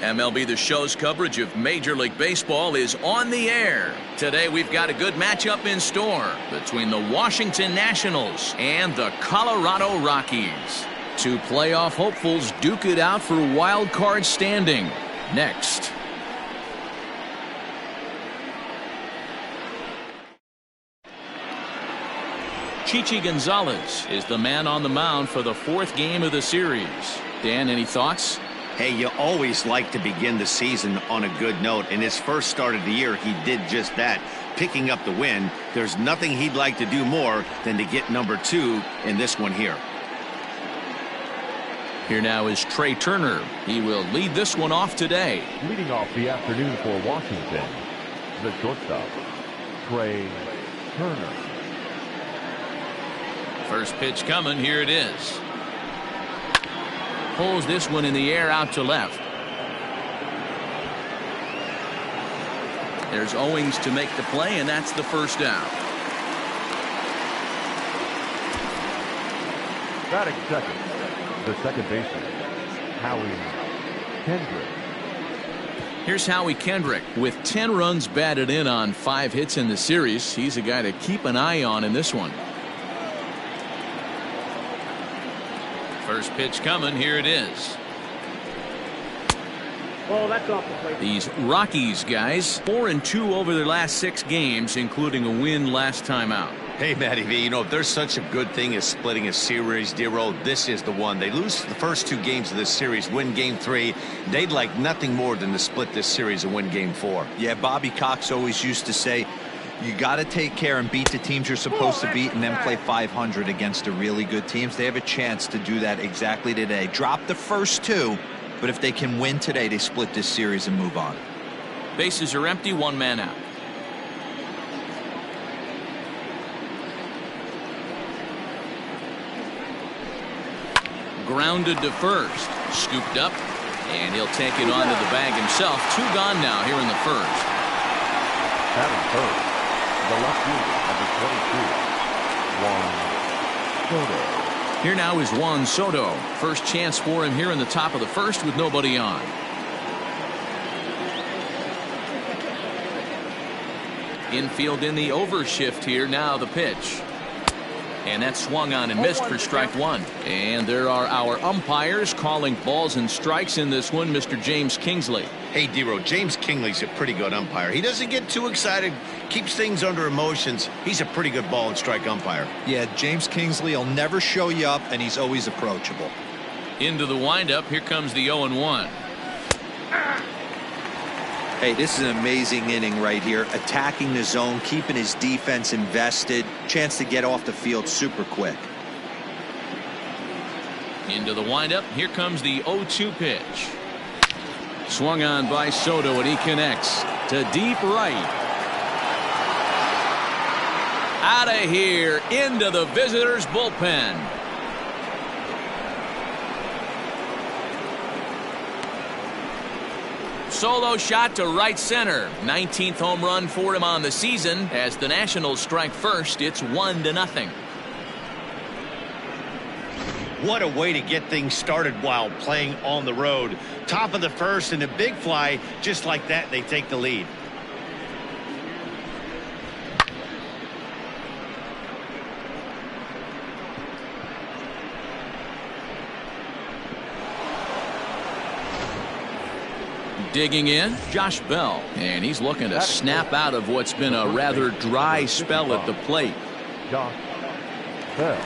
MLB The Show's coverage of Major League Baseball is on the air. Today we've got a good matchup in store between the Washington Nationals and the Colorado Rockies. Two playoff hopefuls duke it out for wild card standing. Next. Chichi Gonzalez is the man on the mound for the fourth game of the series. Dan, any thoughts? Hey, you always like to begin the season on a good note. In his first start of the year, he did just that, picking up the win. There's nothing he'd like to do more than to get number 2 in this one here. Here now is Trey Turner. He will lead this one off today. Leading off the afternoon for Washington, the shortstop, Trey Turner. First pitch coming. Here it is. Pulls this one in the air out to left. There's Owings to make the play, and that's the first down. Batting second, the second baseman, Howie Kendrick. Here's Howie Kendrick with 10 runs batted in on 5 hits in the series. He's a guy to keep an eye on in this one. First pitch coming. Here it is. Oh, that's off the plate. These Rockies guys 4-2 over their last 6 games, including a win last time out. Hey, Matty V, you know, if there's such a good thing as splitting a series, Dero, this is the one. They lose the first 2 games of this series, win game 3. They'd like nothing more than to split this series and win game 4. Yeah, Bobby Cox always used to say, you got to take care and beat the teams you're supposed to beat and then play 500 against the really good teams. They have a chance to do that exactly today. Drop the first 2, but if they can win today, they split this series and move on. Bases are empty, 1 man out. Grounded to first. Scooped up, and he'll take it onto the bag himself. 2 gone now here in the first. Batting first, the left fielder, number 22, Juan Soto. Here now is Juan Soto. First chance for him here in the top of the first with nobody on. Infield in the overshift here. Now the pitch. And that swung on and missed for strike 1. And there are our umpires calling balls and strikes in this one. Mr. James Kingsley. Hey, Dero, James Kingley's a pretty good umpire. He doesn't get too excited, keeps things under emotions. He's a pretty good ball and strike umpire. Yeah, James Kingsley will never show you up, and he's always approachable. Into the windup. Here comes the 0-1. Hey, this is an amazing inning right here. Attacking the zone, keeping his defense invested. Chance to get off the field super quick. Into the windup. Here comes the 0-2 pitch. Swung on by Soto, and he connects to deep right. Out of here into the visitors' bullpen. Solo shot to right center. 19th home run for him on the season. As the Nationals strike first, it's 1-0. What a way to get things started while playing on the road. Top of the first and a big fly. Just like that, they take the lead. Digging in, Josh Bell, and he's looking to snap out of what's been a rather dry spell at the plate. Josh Bell.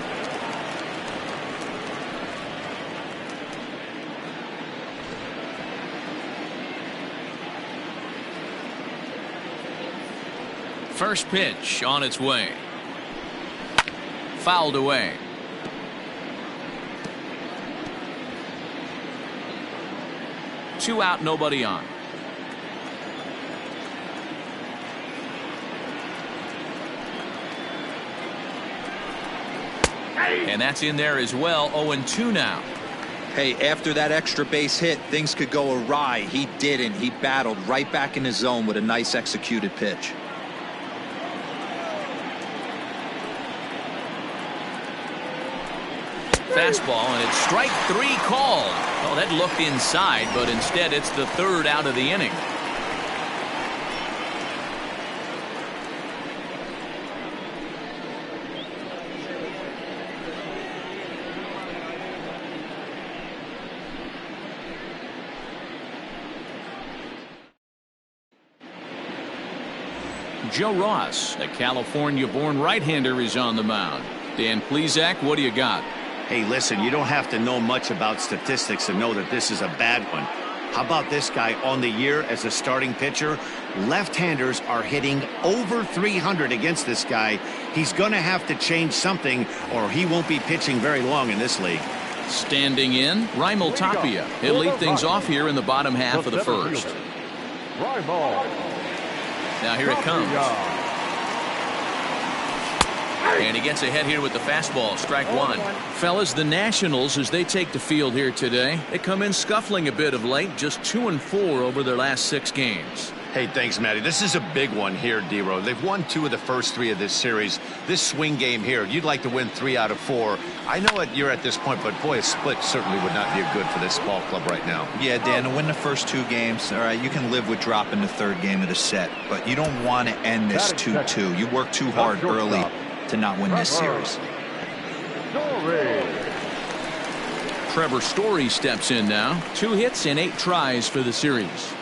First pitch on its way. Fouled away. Two out, nobody on. And that's in there as well. 0-2 now. Hey, after that extra base hit, things could go awry. He didn't. He battled right back in his zone with a nice executed pitch. Fastball, and it's strike 3 called. Well, that looked inside, but instead it's the third out of the inning. Joe Ross, a California-born right-hander, is on the mound. Dan Plesac, what do you got? Hey, listen, you don't have to know much about statistics to know that this is a bad one. How about this guy on the year as a starting pitcher? Left-handers are hitting over 300 against this guy. He's going to have to change something or he won't be pitching very long in this league. Standing in, Raimel Tapia. He'll lead things off here in the bottom half of the first. Now here it comes. And he gets ahead here with the fastball, strike 1. Fellas, the Nationals, as they take the field here today, they come in scuffling a bit of late, just 2-4 over their last 6 games. Hey, thanks, Matty. This is a big one here, D-Row. They've won 2 of the first 3 of this series. This swing game here, you'd like to win 3 out of 4. I know you're at this point, but boy, a split certainly would not be good for this ball club right now. Yeah, Dan, to win the first 2 games, all right, you can live with dropping the 3rd game of the set, but you don't want to end this 2-2. You work too hard early to not win this series. Trevor Story steps in now. 2 hits and 8 tries for the series.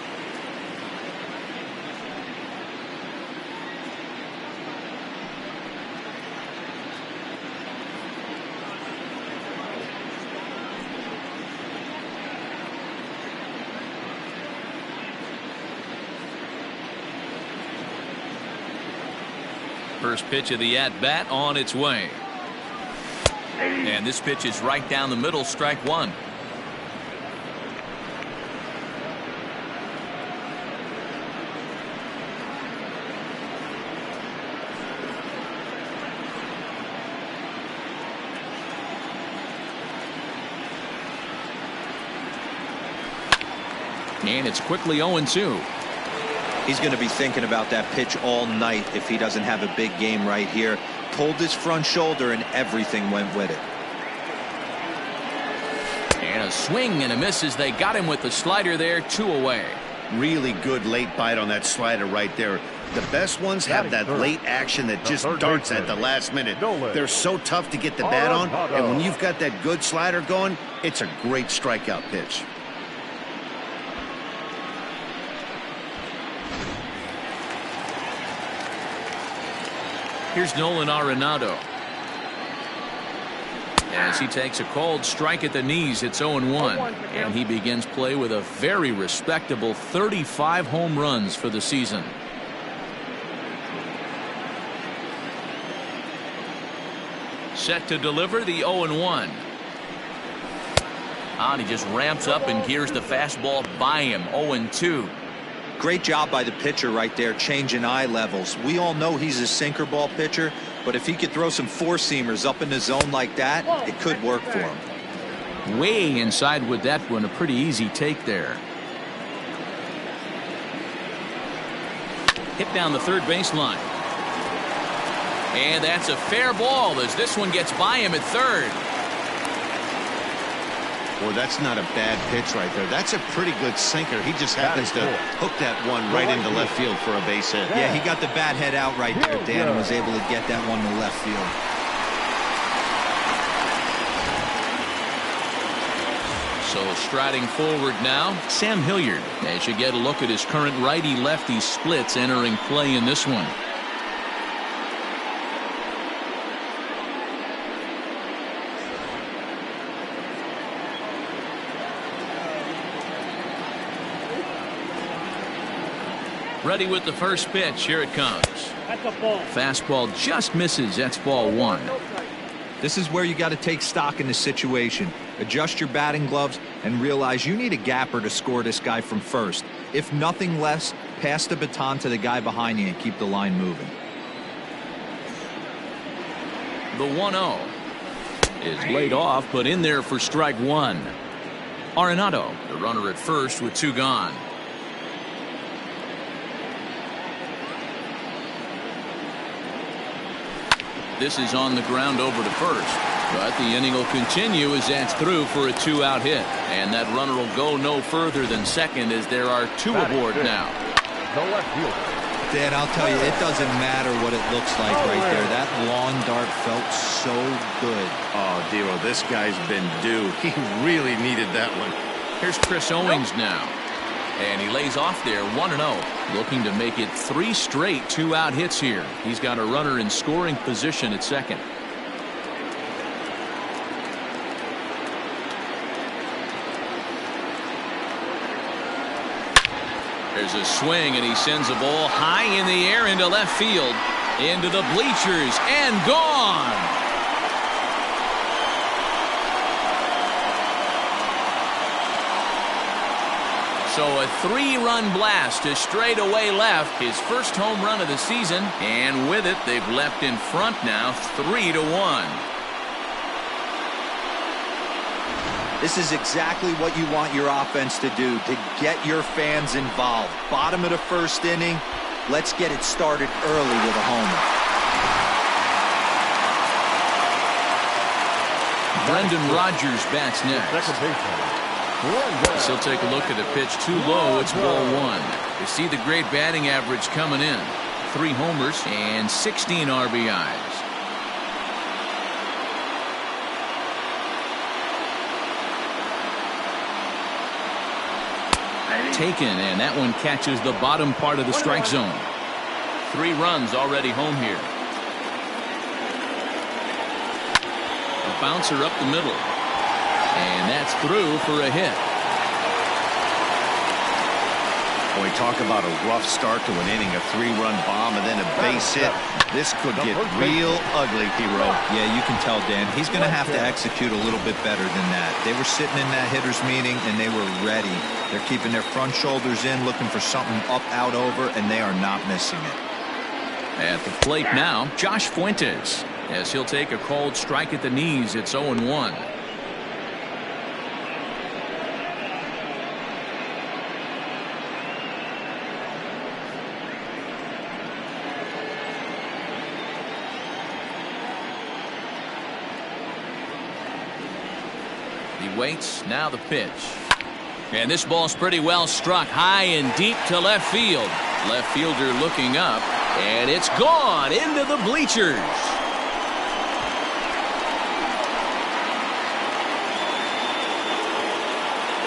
First pitch of the at-bat on its way. And this pitch is right down the middle, strike 1. And it's quickly 0-2. He's going to be thinking about that pitch all night if he doesn't have a big game right here. Pulled his front shoulder and everything went with it. And a swing and a miss as they got him with the slider there, 2 away. Really good late bite on that slider right there. The best ones have that late action that just darts at the last minute. They're so tough to get the bat on, and when you've got that good slider going, it's a great strikeout pitch. Here's Nolan Arenado. As he takes a cold strike at the knees, it's 0-1. And he begins play with a very respectable 35 home runs for the season. Set to deliver the 0-1. And he just ramps up and gears the fastball by him, 0-2. Great job by the pitcher right there, changing eye levels. We all know he's a sinker ball pitcher, but if he could throw some 4-seamers up in the zone like that, it could work for him. Way inside with that one, a pretty easy take there. Hit down the third baseline. And that's a fair ball as this one gets by him at third. Well, that's not a bad pitch right there. That's a pretty good sinker. He just happens to hook that one right into left field for a base hit. Yeah, he got the bat head out right there, Dan, and was able to get that one to left field. So striding forward now, Sam Hilliard, as you get a look at his current righty-lefty splits entering play in this one. Ready with the first pitch. Here it comes. That's a ball. Fastball just misses. That's ball 1. This is where you got to take stock in the situation. Adjust your batting gloves and realize you need a gapper to score this guy from first. If nothing less, pass the baton to the guy behind you and keep the line moving. The 1-0 is laid off, but in there for strike 1. Arenado, the runner at first with 2 gone. This is on the ground over to first. But the inning will continue as that's through for a 2-out hit. And that runner will go no further than second as there are 2 aboard now. The left fielder. Dan, I'll tell you, it doesn't matter what it looks like right there. That lawn dart felt so good. Oh, Dero, this guy's been due. He really needed that one. Here's Chris Owings now. And he lays off there 1-0. Looking to make it 3 straight 2-out hits here. He's got a runner in scoring position at second. There's a swing, and he sends a ball high in the air into left field, into the bleachers, and gone. So a 3-run blast to straightaway left, his first home run of the season, and with it, they've left in front now 3-1. This is exactly what you want your offense to do, to get your fans involved. Bottom of the first inning, let's get it started early with a homer. Brendan Rodgers bats next. He'll take a look at the pitch too low. It's ball 1. You see the great batting average coming in. 3 homers and 16 RBIs. Taken, and that one catches the bottom part of the strike zone. 3 runs already home here. A bouncer up the middle, and that's through for a hit. Boy, talk about a rough start to an inning, a 3-run bomb and then a base hit. This could get real ugly, Hero. Yeah, you can tell, Dan. He's going to have to execute a little bit better than that. They were sitting in that hitters meeting, and they were ready. They're keeping their front shoulders in, looking for something up, out, over, and they are not missing it. At the plate now, Josh Fuentes, as he'll take a called strike at the knees. It's 0-1. He waits, now the pitch. And this ball's pretty well struck high and deep to left field. Left fielder looking up, and it's gone into the bleachers.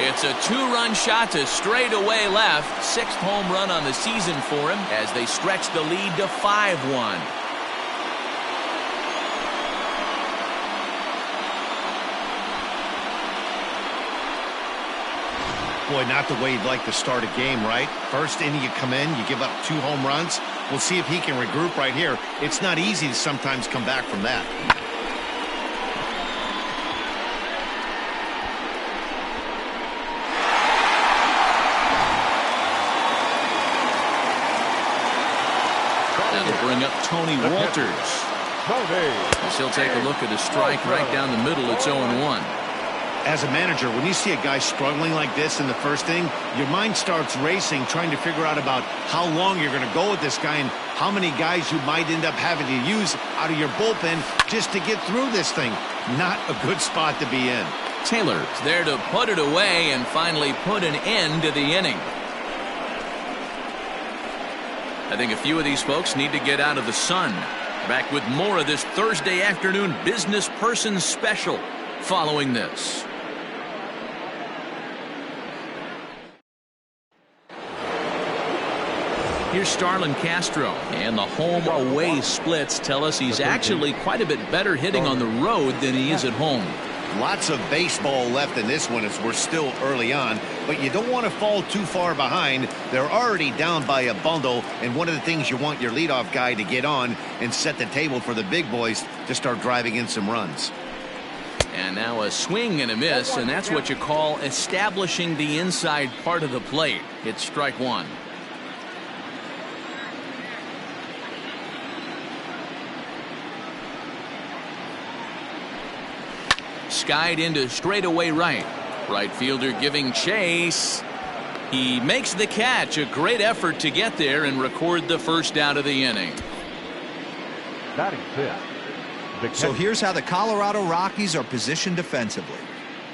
It's a 2-run shot to straightaway left. 6th home run on the season for him as they stretch the lead to 5-1. Boy, not the way you'd like to start a game, right? First inning, you come in, you give up 2 home runs. We'll see if he can regroup right here. It's not easy to sometimes come back from that. That'll bring up Tony Walters. As he'll take a look at a strike right down the middle. It's 0-1. As a manager, when you see a guy struggling like this in the first inning, your mind starts racing, trying to figure out about how long you're going to go with this guy and how many guys you might end up having to use out of your bullpen just to get through this thing. Not a good spot to be in. Taylor's there to put it away and finally put an end to the inning. I think a few of these folks need to get out of the sun. Back with more of this Thursday afternoon business person special following this. Here's Starlin Castro, and the home-away splits tell us he's actually quite a bit better hitting on the road than he is at home. Lots of baseball left in this one as we're still early on, but you don't want to fall too far behind. They're already down by a bundle, and one of the things you want your leadoff guy to get on and set the table for the big boys to start driving in some runs. And now a swing and a miss, and that's what you call establishing the inside part of the plate. It's strike 1. Skied into straightaway right. Right fielder giving chase. He makes the catch. A great effort to get there and record the first out of the inning. Batting 5th, So here's how the Colorado Rockies are positioned defensively.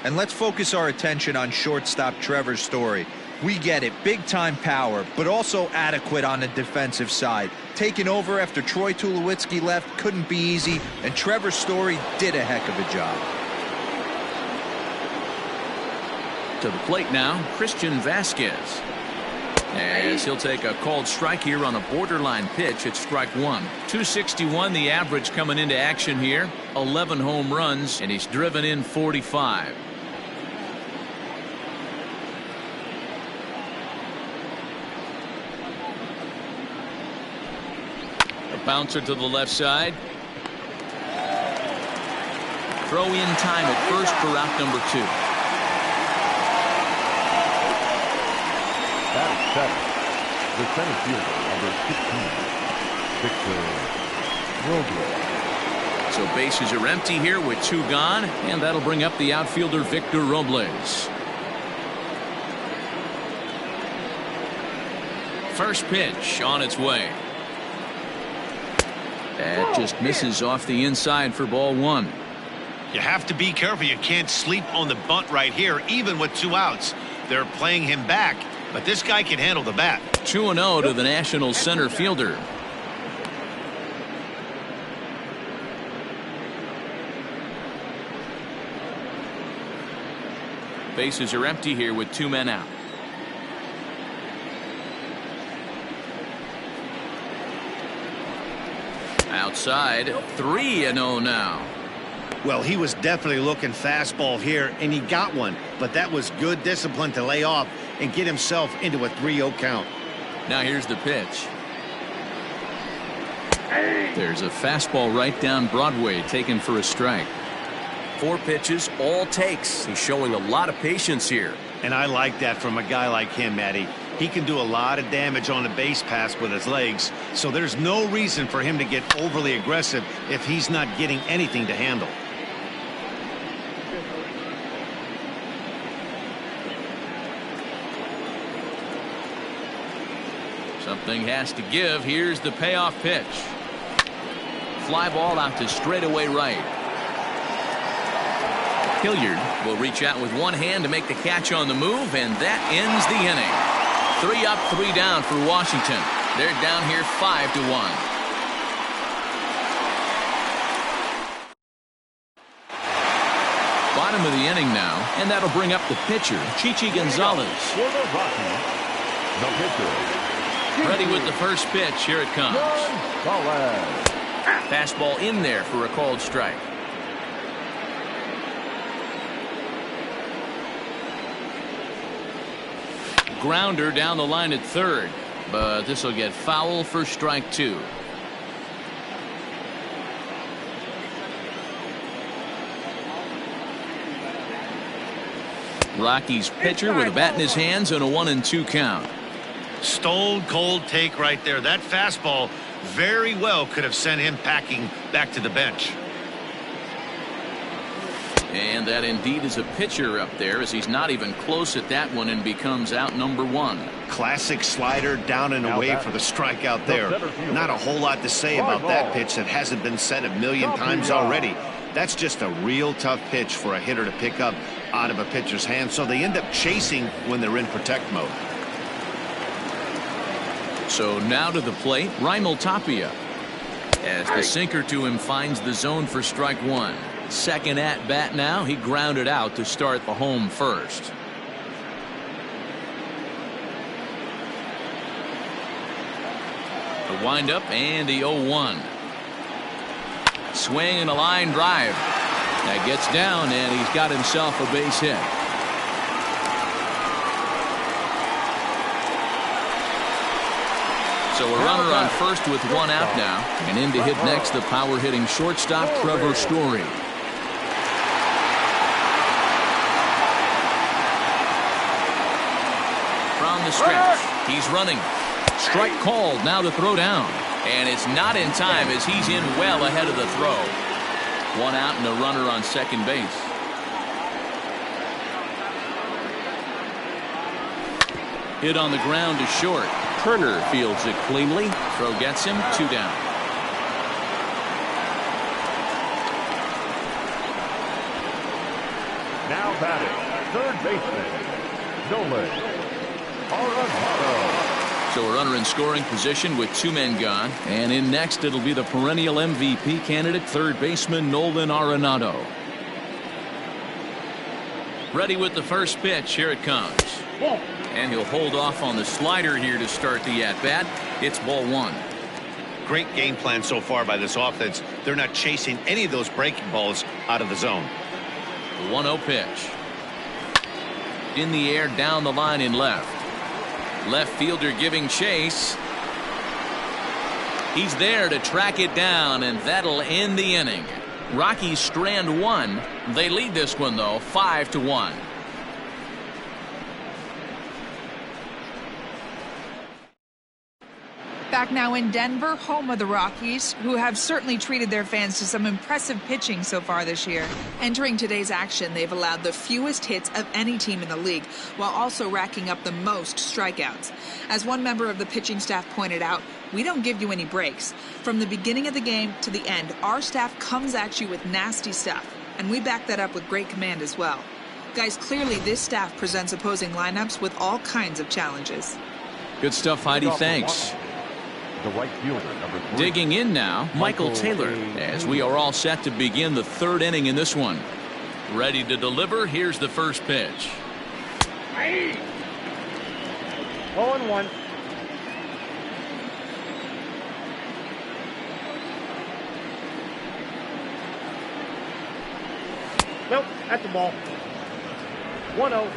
And let's focus our attention on shortstop Trevor Story. We get it, big-time power, but also adequate on the defensive side. Taking over after Troy Tulowitzki left couldn't be easy, and Trevor Story did a heck of a job. To the plate now, Christian Vasquez. As he'll take a called strike here on a borderline pitch at strike one. 261 the average coming into action here. 11 home runs, and he's driven in 45. A bouncer to the left side. Throw in time at first for out number 2. Batting second, the center fielder, number 15, Victor Robles. So bases are empty here with 2 gone, and that'll bring up the outfielder Victor Robles. First pitch on its way. That just misses off the inside for ball 1. You have to be careful. You can't sleep on the bunt right here, even with 2 outs. They're playing him back, but this guy can handle the bat. 2-0 to the Nationals center fielder. Bases are empty here with 2 men out. Outside, 3-0 now. Well, he was definitely looking fastball here, and he got one, but that was good discipline to lay off and get himself into a 3-0 count. Now here's the pitch. There's a fastball right down Broadway taken for a strike. 4 pitches, all takes. He's showing a lot of patience here. And I like that from a guy like him, Matty. He can do a lot of damage on a base pass with his legs, so there's no reason for him to get overly aggressive if he's not getting anything to handle. Something has to give. Here's the payoff pitch. Fly ball out to straightaway right. Hilliard will reach out with one hand to make the catch on the move, and that ends the inning. 3 up, 3 down for Washington. They're down here 5-1. Bottom of the inning now, and that'll bring up the pitcher, Chichi Gonzalez. For the Rockies, the pitcher, Ready with the first pitch. Here it comes. Gonzalez. Fastball in there for a called strike. Grounder down the line at third, but this will get foul for strike 2. Rockies pitcher with a bat in his hands and a 1-2 count. Stone cold take right there. That fastball very well could have sent him packing back to the bench. And that indeed is a pitcher up there, as he's not even close at that one and becomes out number 1. Classic slider down and away for the strikeout there. Not a whole lot to say about that pitch that hasn't been said a million times already. That's just a real tough pitch for a hitter to pick up out of a pitcher's hand, so they end up chasing when they're in protect mode. So now to the plate, Raimel Tapia. As the sinker to him finds the zone for strike 1. Second at bat now. He grounded out to start the home first. The windup and the 0-1. Swing and a line drive. That gets down, and he's got himself a base hit. So a runner on first with 1 out now. And in to hit next, the power hitting shortstop Trevor Story. From the stretch, he's running. Strike called, now the throw down. And it's not in time as he's in well ahead of the throw. 1 out and a runner on second base. Hit on the ground to short. Turner fields it cleanly. Throw gets him, 2 down. batting, third baseman, Nolan Arenado. So a runner in scoring position with 2 men gone. And in next, it'll be the perennial MVP candidate, third baseman Nolan Arenado. Ready with the first pitch. Here it comes. And he'll hold off on the slider here to start the at-bat. It's ball 1. Great game plan so far by this offense. They're not chasing any of those breaking balls out of the zone. The 1-0 pitch. In the air, down the line in left. Left fielder giving chase. He's there to track it down, and that'll end the inning. Rockies strand 1. They lead this one, though, 5-1. Back now in Denver, home of the Rockies, who have certainly treated their fans to some impressive pitching so far this year. Entering today's action, they've allowed the fewest hits of any team in the league, while also racking up the most strikeouts. As one member of the pitching staff pointed out, we don't give you any breaks. From the beginning of the game to the end, our staff comes at you with nasty stuff, and we back that up with great command as well. Guys, clearly this staff presents opposing lineups with all kinds of challenges. Good stuff, Heidi. Thanks. The right fielder, number 3. Digging in now, Michael Taylor, as we are all set to begin the third inning in this one. Ready to deliver. Here's the first pitch. 0-1. Nope, that's the ball. 1-0.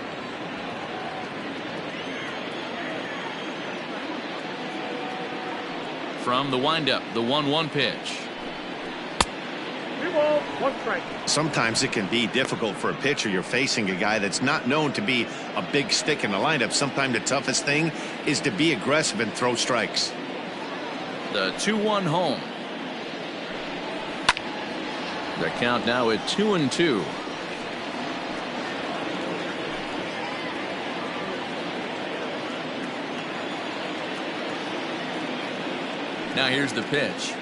From the windup, the 1-1 pitch. 3 balls, 1 strike. Sometimes it can be difficult for a pitcher. You're facing a guy that's not known to be a big stick in the lineup. Sometimes the toughest thing is to be aggressive and throw strikes. The 2-1 home. The count now at 2-2. Now here's the pitch.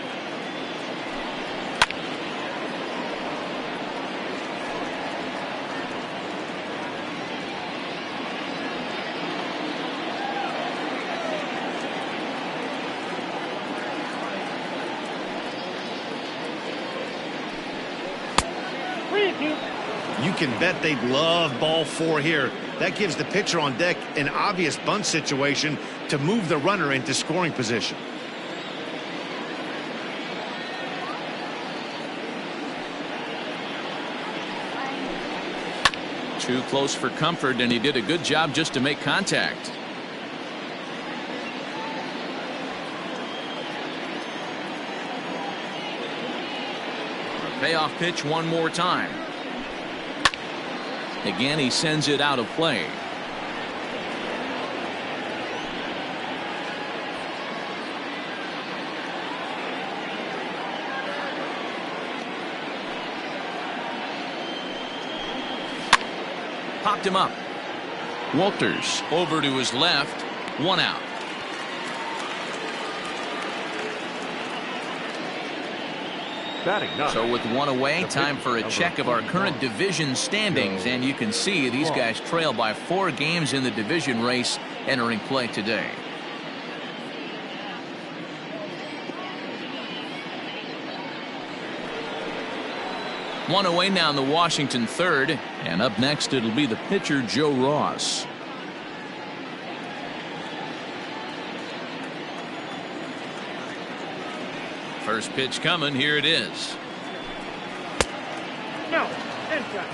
You can bet they'd love ball 4 here. That gives the pitcher on deck an obvious bunt situation to move the runner into scoring position. Too close for comfort, and he did a good job just to make contact. A payoff pitch one more time. Again, he sends it out of play. Popped him up. Walters over to his left. 1 out. So with 1 away, time for a check of our current division standings, and you can see these guys trail by 4 games in the division race entering play today. One away now in the Washington third, and up next it'll be the pitcher Joe Ross. First pitch coming. Here it is. No, inside.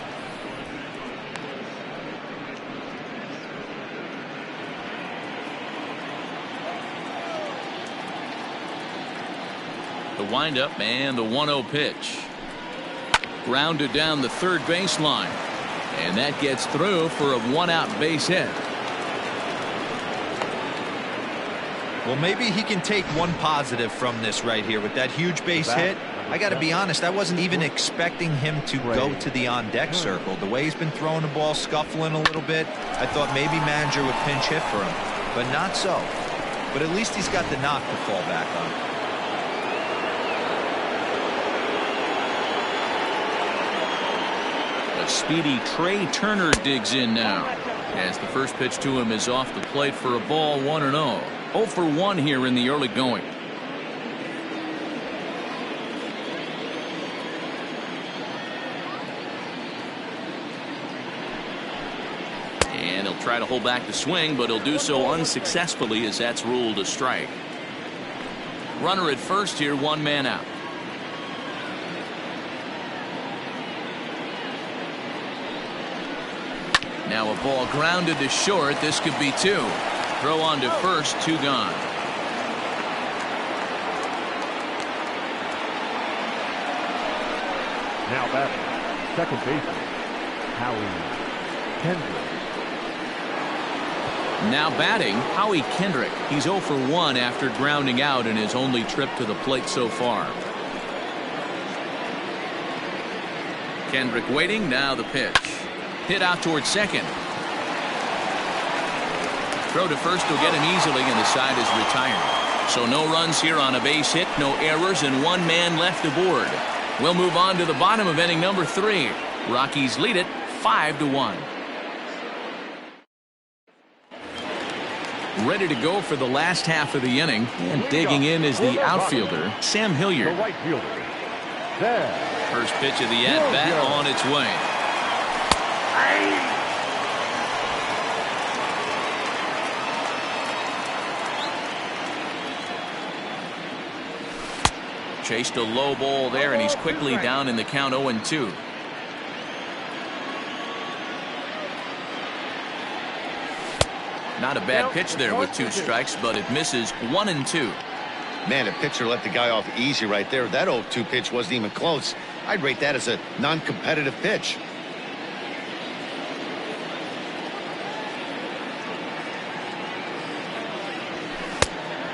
The windup and the 1-0 pitch. Grounded down the third baseline, and that gets through for a 1-out base hit. Well, maybe he can take one positive from this right here with that huge base hit. I got to be honest, I wasn't even expecting him to go to the on-deck circle. The way he's been throwing the ball, scuffling a little bit, I thought maybe manager would pinch hit for him, but not so. But at least he's got the knock to fall back on. The The speedy Trey Turner digs in now, as the first pitch to him is off the plate for a ball, 1-0. 0 for 1 here in the early going. And he'll try to hold back the swing, but he'll do so unsuccessfully as that's ruled a strike. Runner at first here, 1 man out. Now a ball grounded to short. This could be 2. Throw on to first, 2 gone. Now batting, second baseman, Howie Kendrick. Now batting, Howie Kendrick. He's 0 for 1 after grounding out in his only trip to the plate so far. Kendrick waiting, now the pitch. Hit out towards second. Throw to first will get him easily, and the side is retired. So no runs here on a base hit, no errors, and 1 man left aboard. We'll move on to the bottom of inning number 3. Rockies lead it 5-1. Ready to go for the last half of the inning, and digging in is the outfielder, Sam Hilliard. The right fielder, there. First pitch of the at-bat on its way. Chased a low ball there, and he's quickly down in the count, 0-2. Not a bad pitch there with 2 strikes, but it misses, 1-2. Man, a pitcher let the guy off easy right there. That 0-2 pitch wasn't even close. I'd rate that as a non-competitive pitch.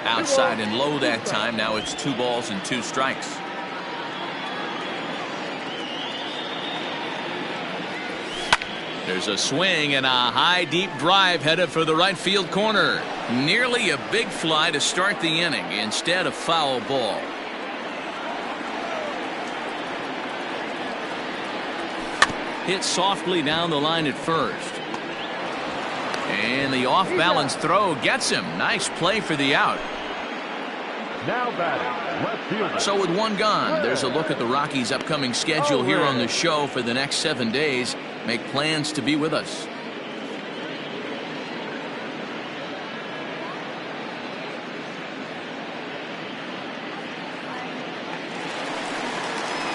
Outside and low that time. Now it's 2 balls and 2 strikes. There's a swing and a high deep drive headed for the right field corner. Nearly a big fly to start the inning. Instead, a foul ball. Hit softly down the line at first. And the off-balance throw gets him. Nice play for the out. Now batting, left fielder. So with 1 gone, there's a look at the Rockies' upcoming schedule here on the show for the next 7 days. Make plans to be with us.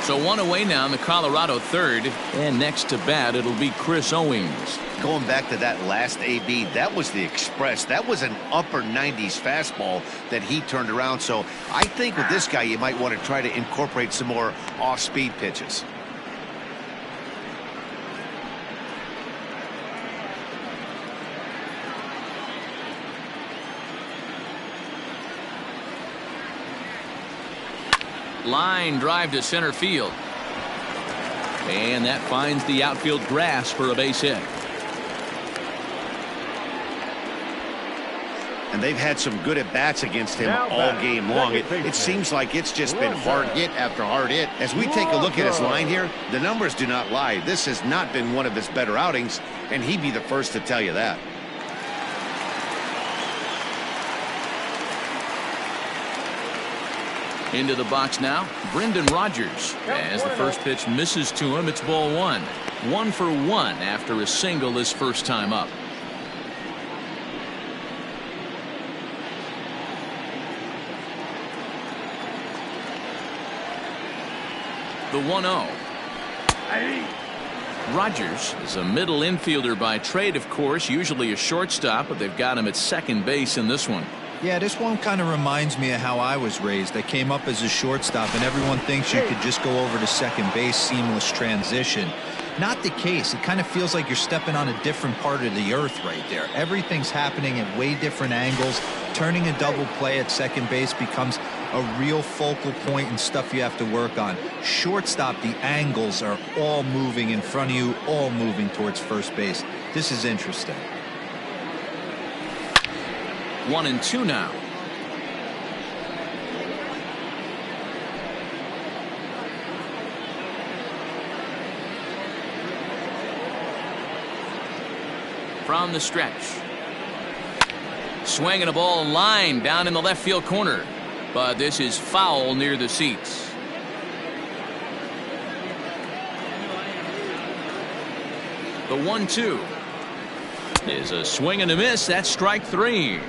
So 1 away now in the Colorado third, and next to bat it'll be Chris Owings. Going back to that last AB, that was the express. That was an upper 90s fastball that he turned around. So I think with this guy you might want to try to incorporate some more off-speed pitches. Line drive to center field. And that finds the outfield grass for a base hit. And they've had some good at-bats against him all game long. It seems like it's just been hard hit after hard hit. As we take a look at his line here, the numbers do not lie. This has not been one of his better outings, and he'd be the first to tell you that. Into the box now, Brendan Rodgers. As the first pitch misses to him, it's ball 1. 1 for 1 after a single his first time up. The 1-0. Rodgers is a middle infielder by trade, of course, usually a shortstop, but they've got him at second base in this one. Yeah, this one kind of reminds me of how I was raised. I came up as a shortstop, and everyone thinks you could just go over to second base, seamless transition. Not the case. It kind of feels like you're stepping on a different part of the earth right there. Everything's happening at way different angles. Turning a double play at second base becomes a real focal point and stuff you have to work on. Shortstop, the angles are all moving in front of you, all moving towards first base. This is interesting. 1-2 now. From the stretch. Swinging a ball line down in the left field corner. But this is foul near the seats. The 1-2 is a swing and a miss. That's strike 3.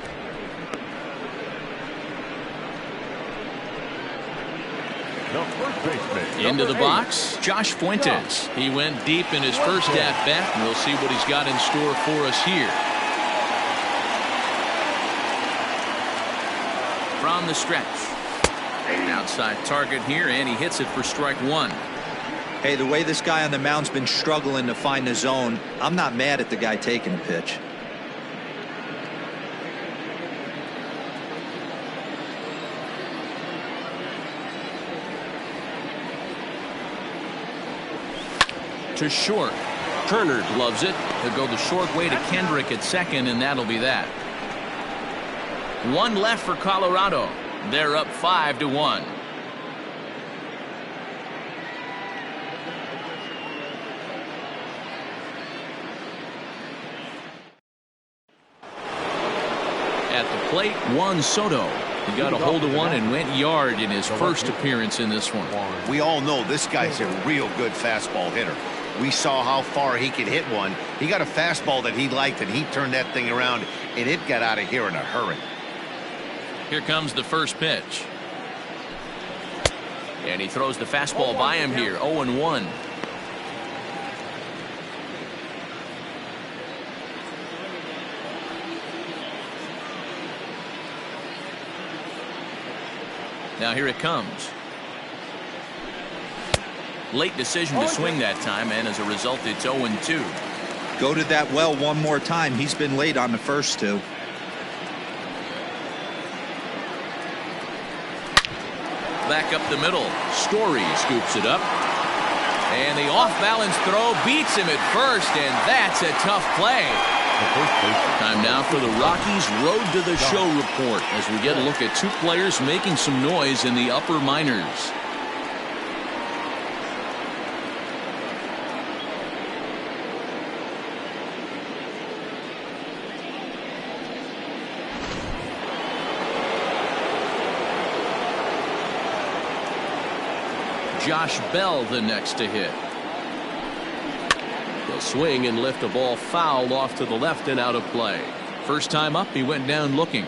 The first baseman. Into the number 8. box, Josh Fuentes. He went deep in his first at-bat, and we'll see what he's got in store for us here. From the stretch. An outside target here, and he hits it for strike 1. Hey, the way this guy on the mound's been struggling to find the zone, I'm not mad at the guy taking the pitch. To short. Turner loves it. He'll go the short way to Kendrick at second, and that'll be that. One left for Colorado. They're up 5-1. At the plate, Juan Soto. He got a hold of one and went yard in his first appearance in this one. We all know this guy's a real good fastball hitter. We saw how far he could hit one. He got a fastball that he liked, and he turned that thing around, and it got out of here in a hurry. Here comes the first pitch. And he throws the fastball by him here. 0-1. Now here it comes. Late decision to swing that time, and as a result, it's 0-2. Go to that well one more time. He's been late on the first two. Back up the middle. Story scoops it up. And the off-balance throw beats him at first, and that's a tough play. Time now for the Rockies Road to the Show report as we get a look at two players making some noise in the upper minors. Josh Bell the next to hit. He'll swing and lift a ball foul off to the left and out of play. First time up, he went down looking.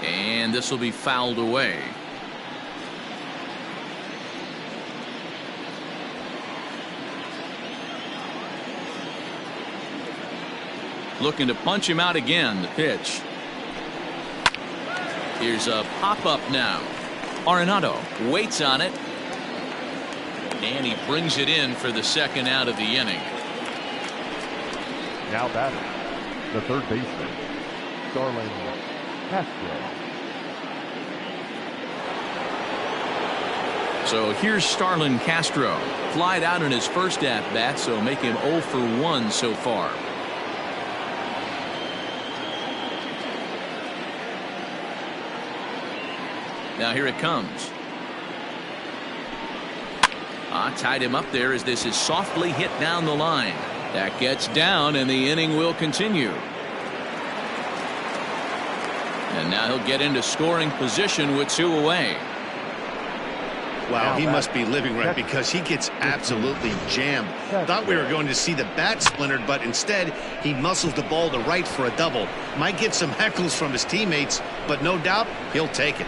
And this will be fouled away. Looking to punch him out again. The pitch. Here's a pop-up now. Arenado waits on it. And he brings it in for the second out of the inning. Now batting, the third baseman, Starlin Castro. So here's Starlin Castro. Flied out in his first at-bat, so make him 0 for 1 so far. Now here it comes. Tied him up there as this is softly hit down the line. That gets down and the inning will continue. And now he'll get into scoring position with 2 away. Wow, he must be living right because he gets absolutely jammed. Thought we were going to see the bat splintered, but instead he muscles the ball to right for a double. Might get some heckles from his teammates, but no doubt he'll take it.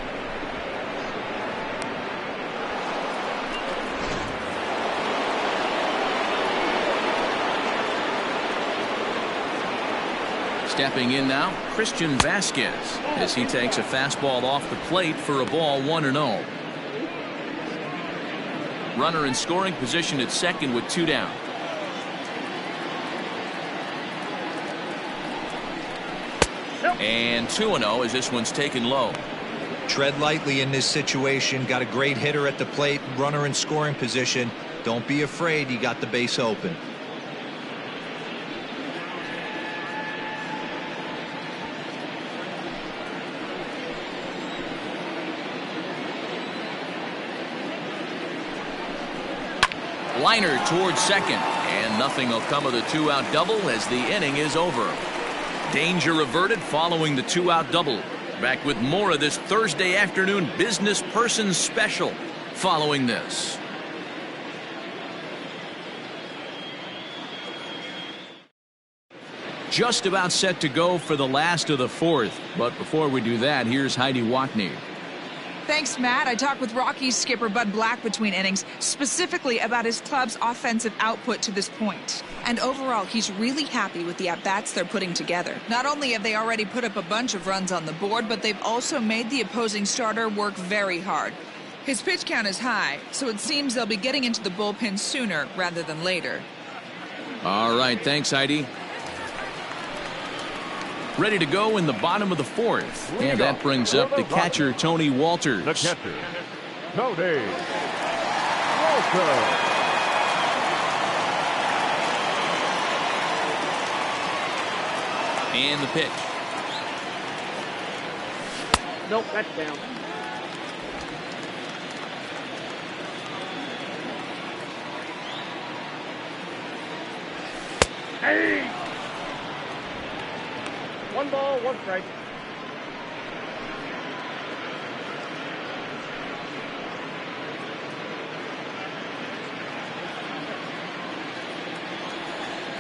Stepping in now, Christian Vasquez, as he takes a fastball off the plate for a ball 1-0. Runner in scoring position at second with 2 down. And 2-0 as this one's taken low. Tread lightly in this situation. Got a great hitter at the plate. Runner in scoring position. Don't be afraid. You got the base open. Liner towards second, and nothing will come of the two-out double as the inning is over. Danger averted following the two-out double. Back with more of this Thursday afternoon business person special following this. Just about set to go for the last of the fourth. But before we do that, here's Heidi Watney. Thanks, Matt. I talked with Rockies skipper Bud Black between innings, specifically about his club's offensive output to this point. And overall, he's really happy with the at-bats they're putting together. Not only have they already put up a bunch of runs on the board, but they've also made the opposing starter work very hard. His pitch count is high, so it seems they'll be getting into the bullpen sooner rather than later. All right, thanks, Heidi. Ready to go in the bottom of the fourth. And that brings up the catcher, Tony Walters. The catcher, Tony Walters. And the pitch. Nope, that's down. Hey! 1 ball, 1 strike.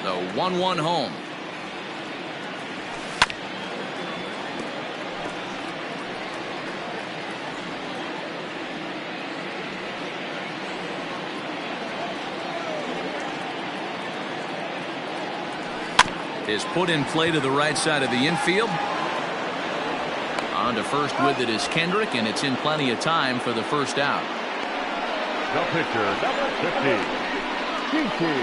The 1-1 home. Is put in play to the right side of the infield. On to first with it is Kendrick, and it's in plenty of time for the first out. The pitcher, number 50, Kiki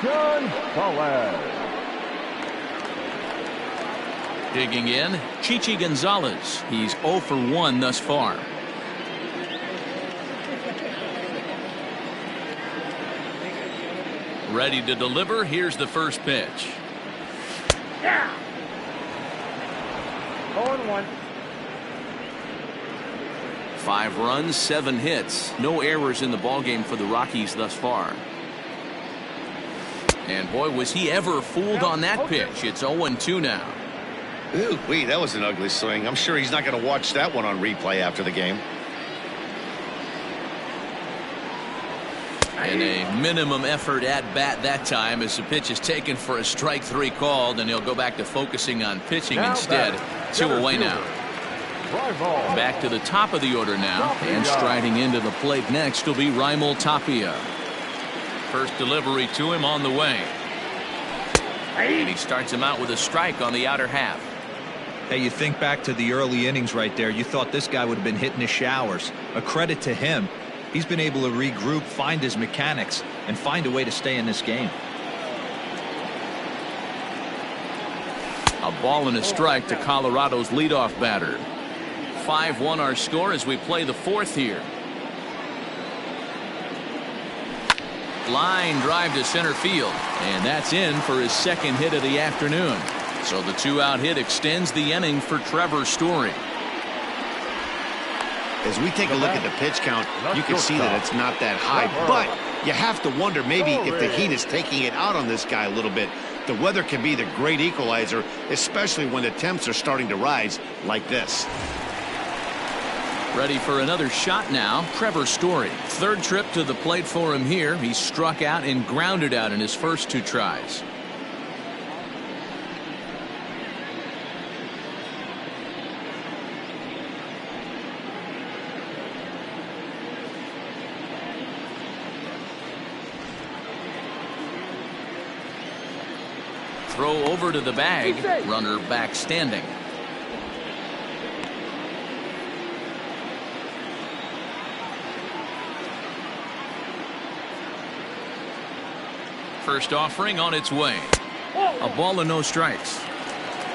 Gonzalez. Digging in, Chichi Gonzalez. He's 0 for 1 thus far. Ready to deliver. Here's the first pitch. Yeah! 0-1. 5 runs, 7 hits. No errors in the ballgame for the Rockies thus far. And boy, was he ever fooled on that pitch. It's 0-2 now. Ooh, that was an ugly swing. I'm sure he's not going to watch that one on replay after the game. And a minimum effort at bat that time as the pitch is taken for a strike 3 called, and he'll go back to focusing on pitching Now instead. 2 away now. Back to the top of the order now, and striding into the plate next will be Raimel Tapia. First delivery to him on the way. And he starts him out with a strike on the outer half. Hey, you think back to the early innings right there. You thought this guy would have been hitting the showers. A credit to him. He's been able to regroup, find his mechanics, and find a way to stay in this game. A ball and a strike to Colorado's leadoff batter. 5-1 our score as we play the fourth here. Line drive to center field, and that's in for his second hit of the afternoon. So the 2-out hit extends the inning for Trevor Story. As we take a look at the pitch count, you can see that it's not that high, but you have to wonder maybe if the heat is taking it out on this guy a little bit. The weather can be the great equalizer, especially when the temps are starting to rise like this. Ready for another shot now, Trevor Story. Third trip to the plate for him here. He struck out and grounded out in his first 2 tries. Throw over to the bag. Runner back standing. First offering on its way. A ball and no strikes.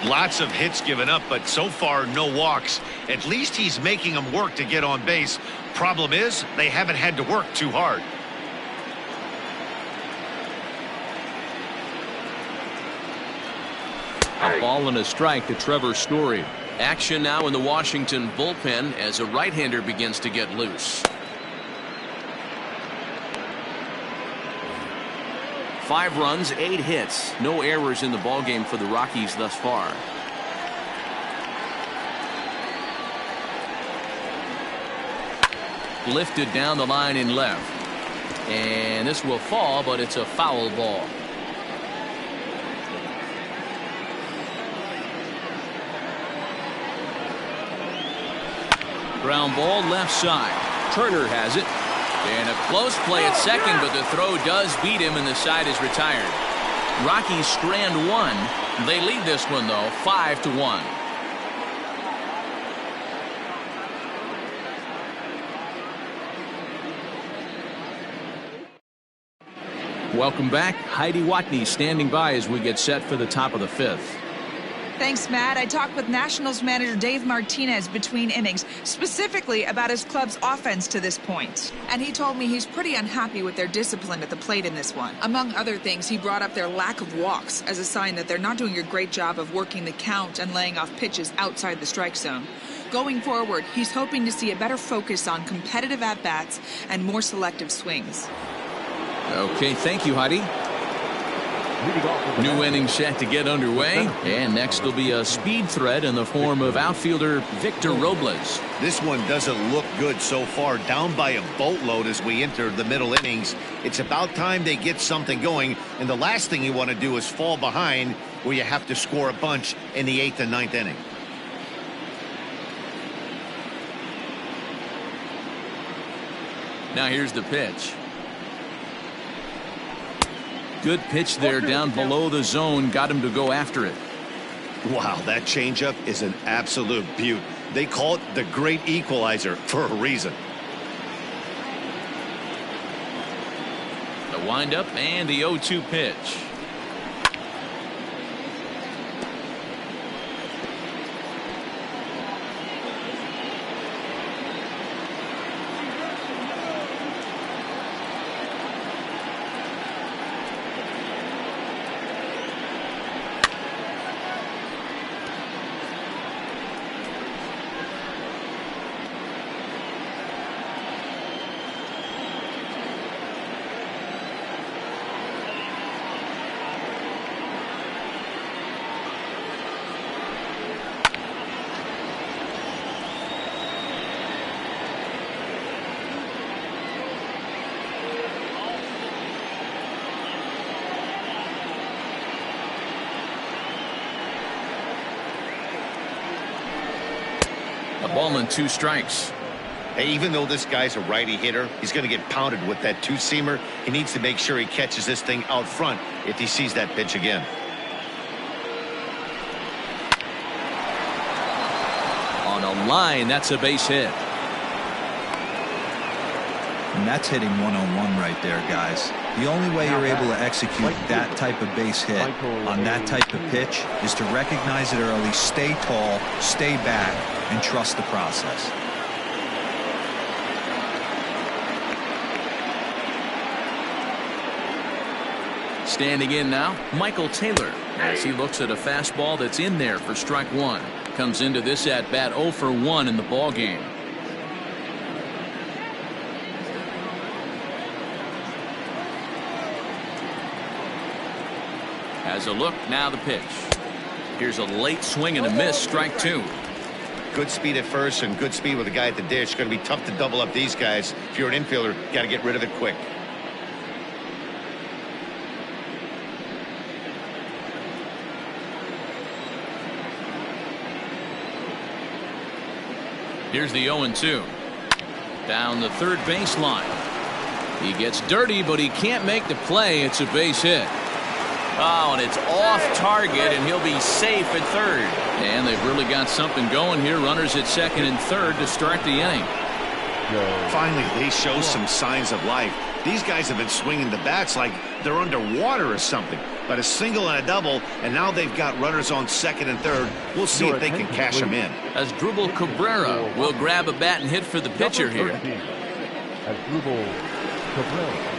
Lots of hits given up, but so far no walks. At least he's making them work to get on base. Problem is, they haven't had to work too hard. A ball and a strike to Trevor Story. Action now in the Washington bullpen as a right-hander begins to get loose. 5 runs, 8 hits. No errors in the ballgame for the Rockies thus far. Lifted down the line in left. And this will fall, but it's a foul ball. Ground ball left side. Turner has it. And a close play at second, but the throw does beat him and the side is retired. Rockies strand 1. They lead this one, though, 5-1. Welcome back. Heidi Watney standing by as we get set for the top of the 5th. Thanks, Matt. I talked with Nationals manager Dave Martinez between innings, specifically about his club's offense to this point. And he told me he's pretty unhappy with their discipline at the plate in this one. Among other things, he brought up their lack of walks as a sign that they're not doing a great job of working the count and laying off pitches outside the strike zone. Going forward, he's hoping to see a better focus on competitive at-bats and more selective swings. Okay, thank you, Heidi. New inning set to get underway, and next will be a speed threat in the form of outfielder Victor Robles. This one doesn't look good so far, down by a boatload as we enter the middle innings. It's about time they get something going, and the last thing you want to do is fall behind where you have to score a bunch in the 8th and 9th inning. Now here's the pitch. Good pitch there down below the zone. Got him to go after it. Wow, that changeup is an absolute beaut. They call it the great equalizer for a reason. The windup and the 0-2 pitch. A ball and 2 strikes. Hey, even though this guy's a righty hitter, he's going to get pounded with that 2-seamer. He needs to make sure he catches this thing out front if he sees that pitch again. On a line, that's a base hit. And that's hitting 101 right there, guys. The only way you're able to execute that type of base hit on that type of pitch is to recognize it early, stay tall, stay back, and trust the process. Standing in now, Michael Taylor, as he looks at a fastball that's in there for strike 1. Comes into this at bat 0 for 1 in the ball game. Has a look, now the pitch. Here's a late swing and a miss, strike 2. Good speed at first and good speed with a guy at the dish. Going to be tough to double up these guys. If you're an infielder, got to get rid of it quick. Here's the 0-2. Down the third baseline. He gets dirty, but he can't make the play. It's a base hit. Oh, and it's off target, and he'll be safe at third. And they've really got something going here. Runners at second and third to start the inning. Finally, they show some signs of life. These guys have been swinging the bats like they're underwater or something. But a single and a double, and now they've got runners on second and third. We'll see if they can cash them in. Asdrubal Cabrera will grab a bat and hit for the pitcher here. Asdrubal Cabrera.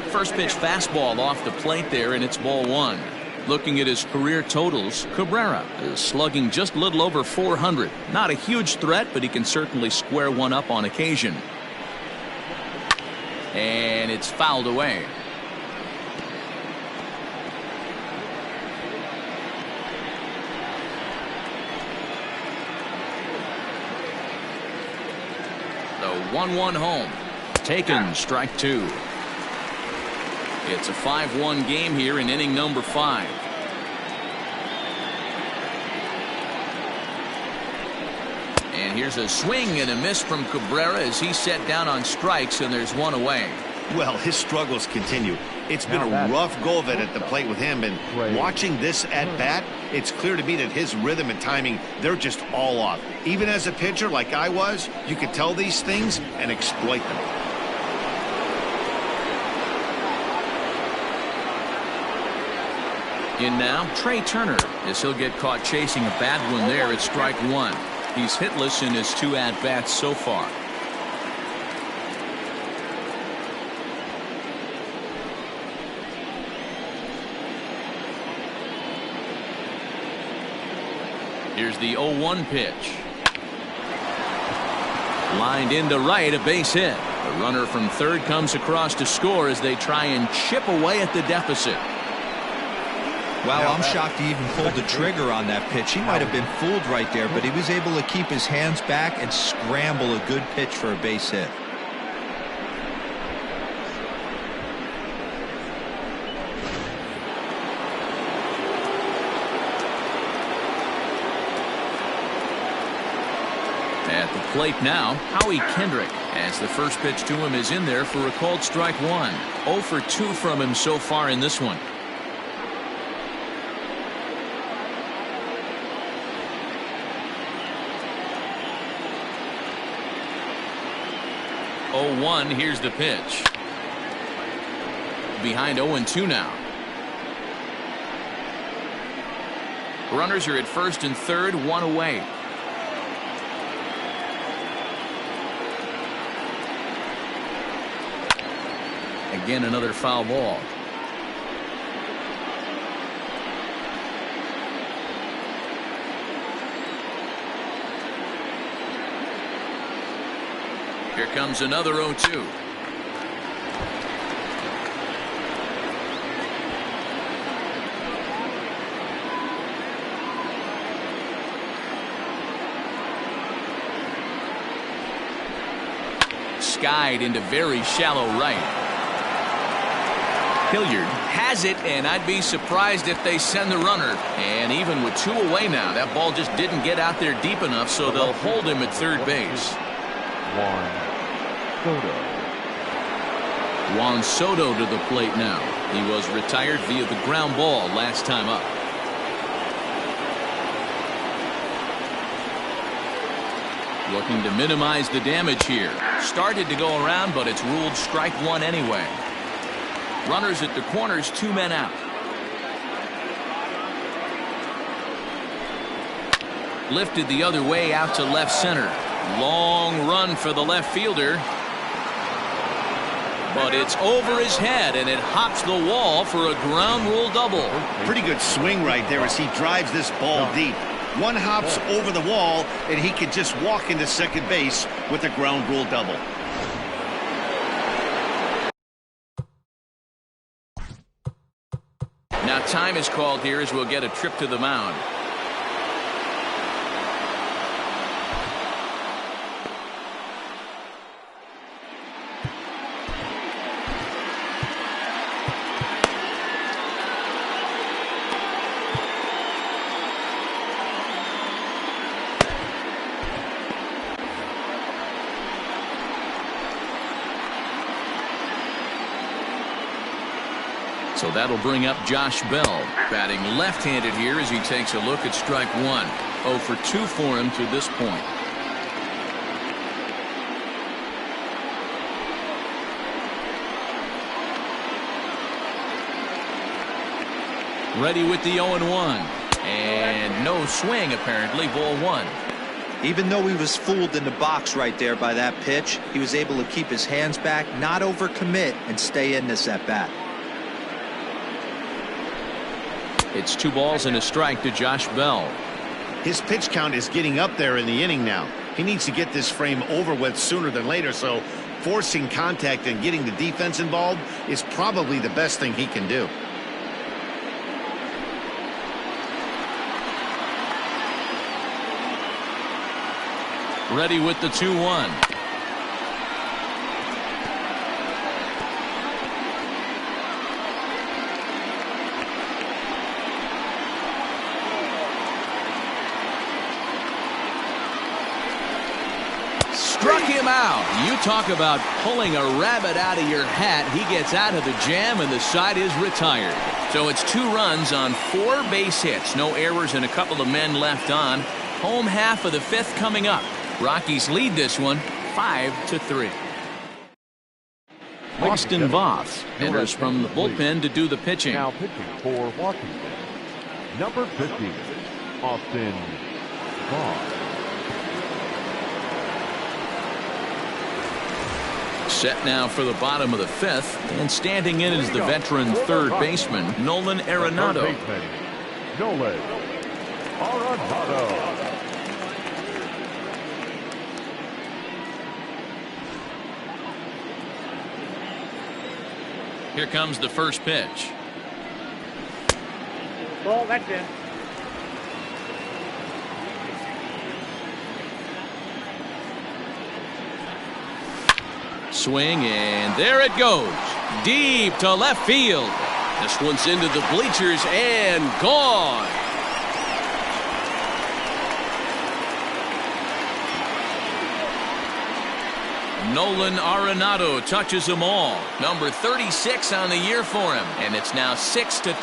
First pitch fastball off the plate there, and it's ball 1. Looking at his career totals, Cabrera is slugging just a little over 400. Not a huge threat, but he can certainly square one up on occasion. And it's fouled away. The 1-1 home. Taken, strike two. It's a 5-1 game here in inning number 5. And here's a swing and a miss from Cabrera as he's set down on strikes, and there's one away. Well, his struggles continue. It's been a rough go of it at the plate with him, and watching this at bat, it's clear to me that his rhythm and timing, they're just all off. Even as a pitcher like I was, you could tell these things and exploit them. In now, Trey Turner, as he'll get caught chasing a bad one there at strike one. He's hitless in his 2 at-bats so far. Here's the 0-1 pitch. Lined into right, a base hit. The runner from third comes across to score as they try and chip away at the deficit. Wow, I'm shocked he even pulled the trigger on that pitch. He might have been fooled right there, but he was able to keep his hands back and scramble a good pitch for a base hit. At the plate now, Howie Kendrick, as the first pitch to him is in there for a called strike one. 0 for 2 from him so far in this one. Oh-1, here's the pitch. Behind 0-2 now. Runners are at first and third, one away. Again, another foul ball. Here comes another 0-2. Skied into very shallow right. Hilliard has it, and I'd be surprised if they send the runner. And even with 2 away now, that ball just didn't get out there deep enough, so they'll hold him at third base. Juan Soto to the plate now. He was retired via the ground ball last time up. Looking to minimize the damage here. Started to go around, but it's ruled strike one anyway. Runners at the corners, 2 men out. Lifted the other way out to left center. Long run for the left fielder. But it's over his head, and it hops the wall for a ground rule double. Pretty good swing right there as he drives this ball deep. One hops over the wall, and he can just walk into second base with a ground rule double. Now time is called here as we'll get a trip to the mound. So that'll bring up Josh Bell, batting left-handed here as he takes a look at strike one. 0 for 2 for him to this point. Ready with the 0-1. And no swing, apparently, ball one. Even though he was fooled in the box right there by that pitch, he was able to keep his hands back, not overcommit, and stay in this at-bat. It's 2 balls and a strike to Josh Bell. His pitch count is getting up there in the inning now. He needs to get this frame over with sooner than later, so forcing contact and getting the defense involved is probably the best thing he can do. Ready with the 2-1. Struck him out. You talk about pulling a rabbit out of your hat. He gets out of the jam and the side is retired. So it's 2 runs on 4 base hits. No errors and a couple of men left on. Home half of the 5th coming up. Rockies lead this one 5-3. Austin Voth enters from the bullpen to do the pitching. Now pitching for Washington, number 15, Austin Voth. Set now for the bottom of the 5th, and standing in is the veteran third baseman, Nolan Arenado. Third baseman, Nolan Arenado. Here comes the first pitch. Ball, that's in. Swing, and there it goes. Deep to left field. This one's into the bleachers and gone. Nolan Arenado touches them all. Number 36 on the year for him, and it's now 6-3.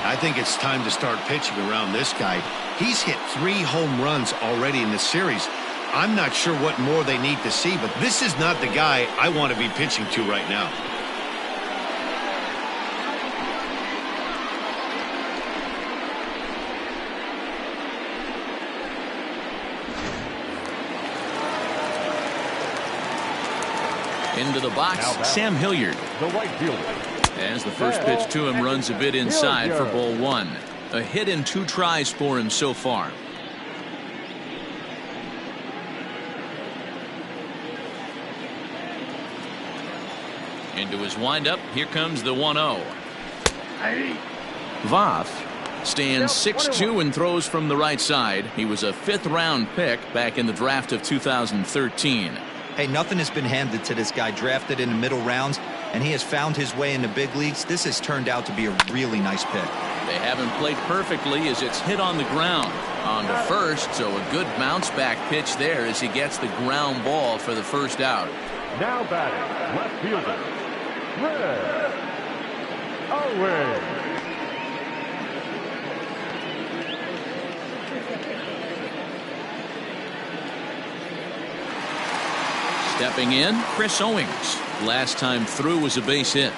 I think it's time to start pitching around this guy. He's hit 3 home runs already in this series. I'm not sure what more they need to see, but this is not the guy I want to be pitching to right now. Into the box, Sam Hilliard. The right fielder. As the first pitch to him runs a bit inside for ball 1. A hit in 2 tries for him so far. Into his windup, here comes the 1-0. Voth stands 6'2" and throws from the right side. He was a 5th round pick back in the draft of 2013. Hey, nothing has been handed to this guy. Drafted in the middle rounds, and he has found his way in the big leagues. This has turned out to be a really nice pick. They haven't played perfectly as it's hit on the ground. On to first, so a good bounce back pitch there as he gets the ground ball for the first out. Now batting, left fielder, Red Owen. Stepping in, Chris Owings. Last time through was a base hit.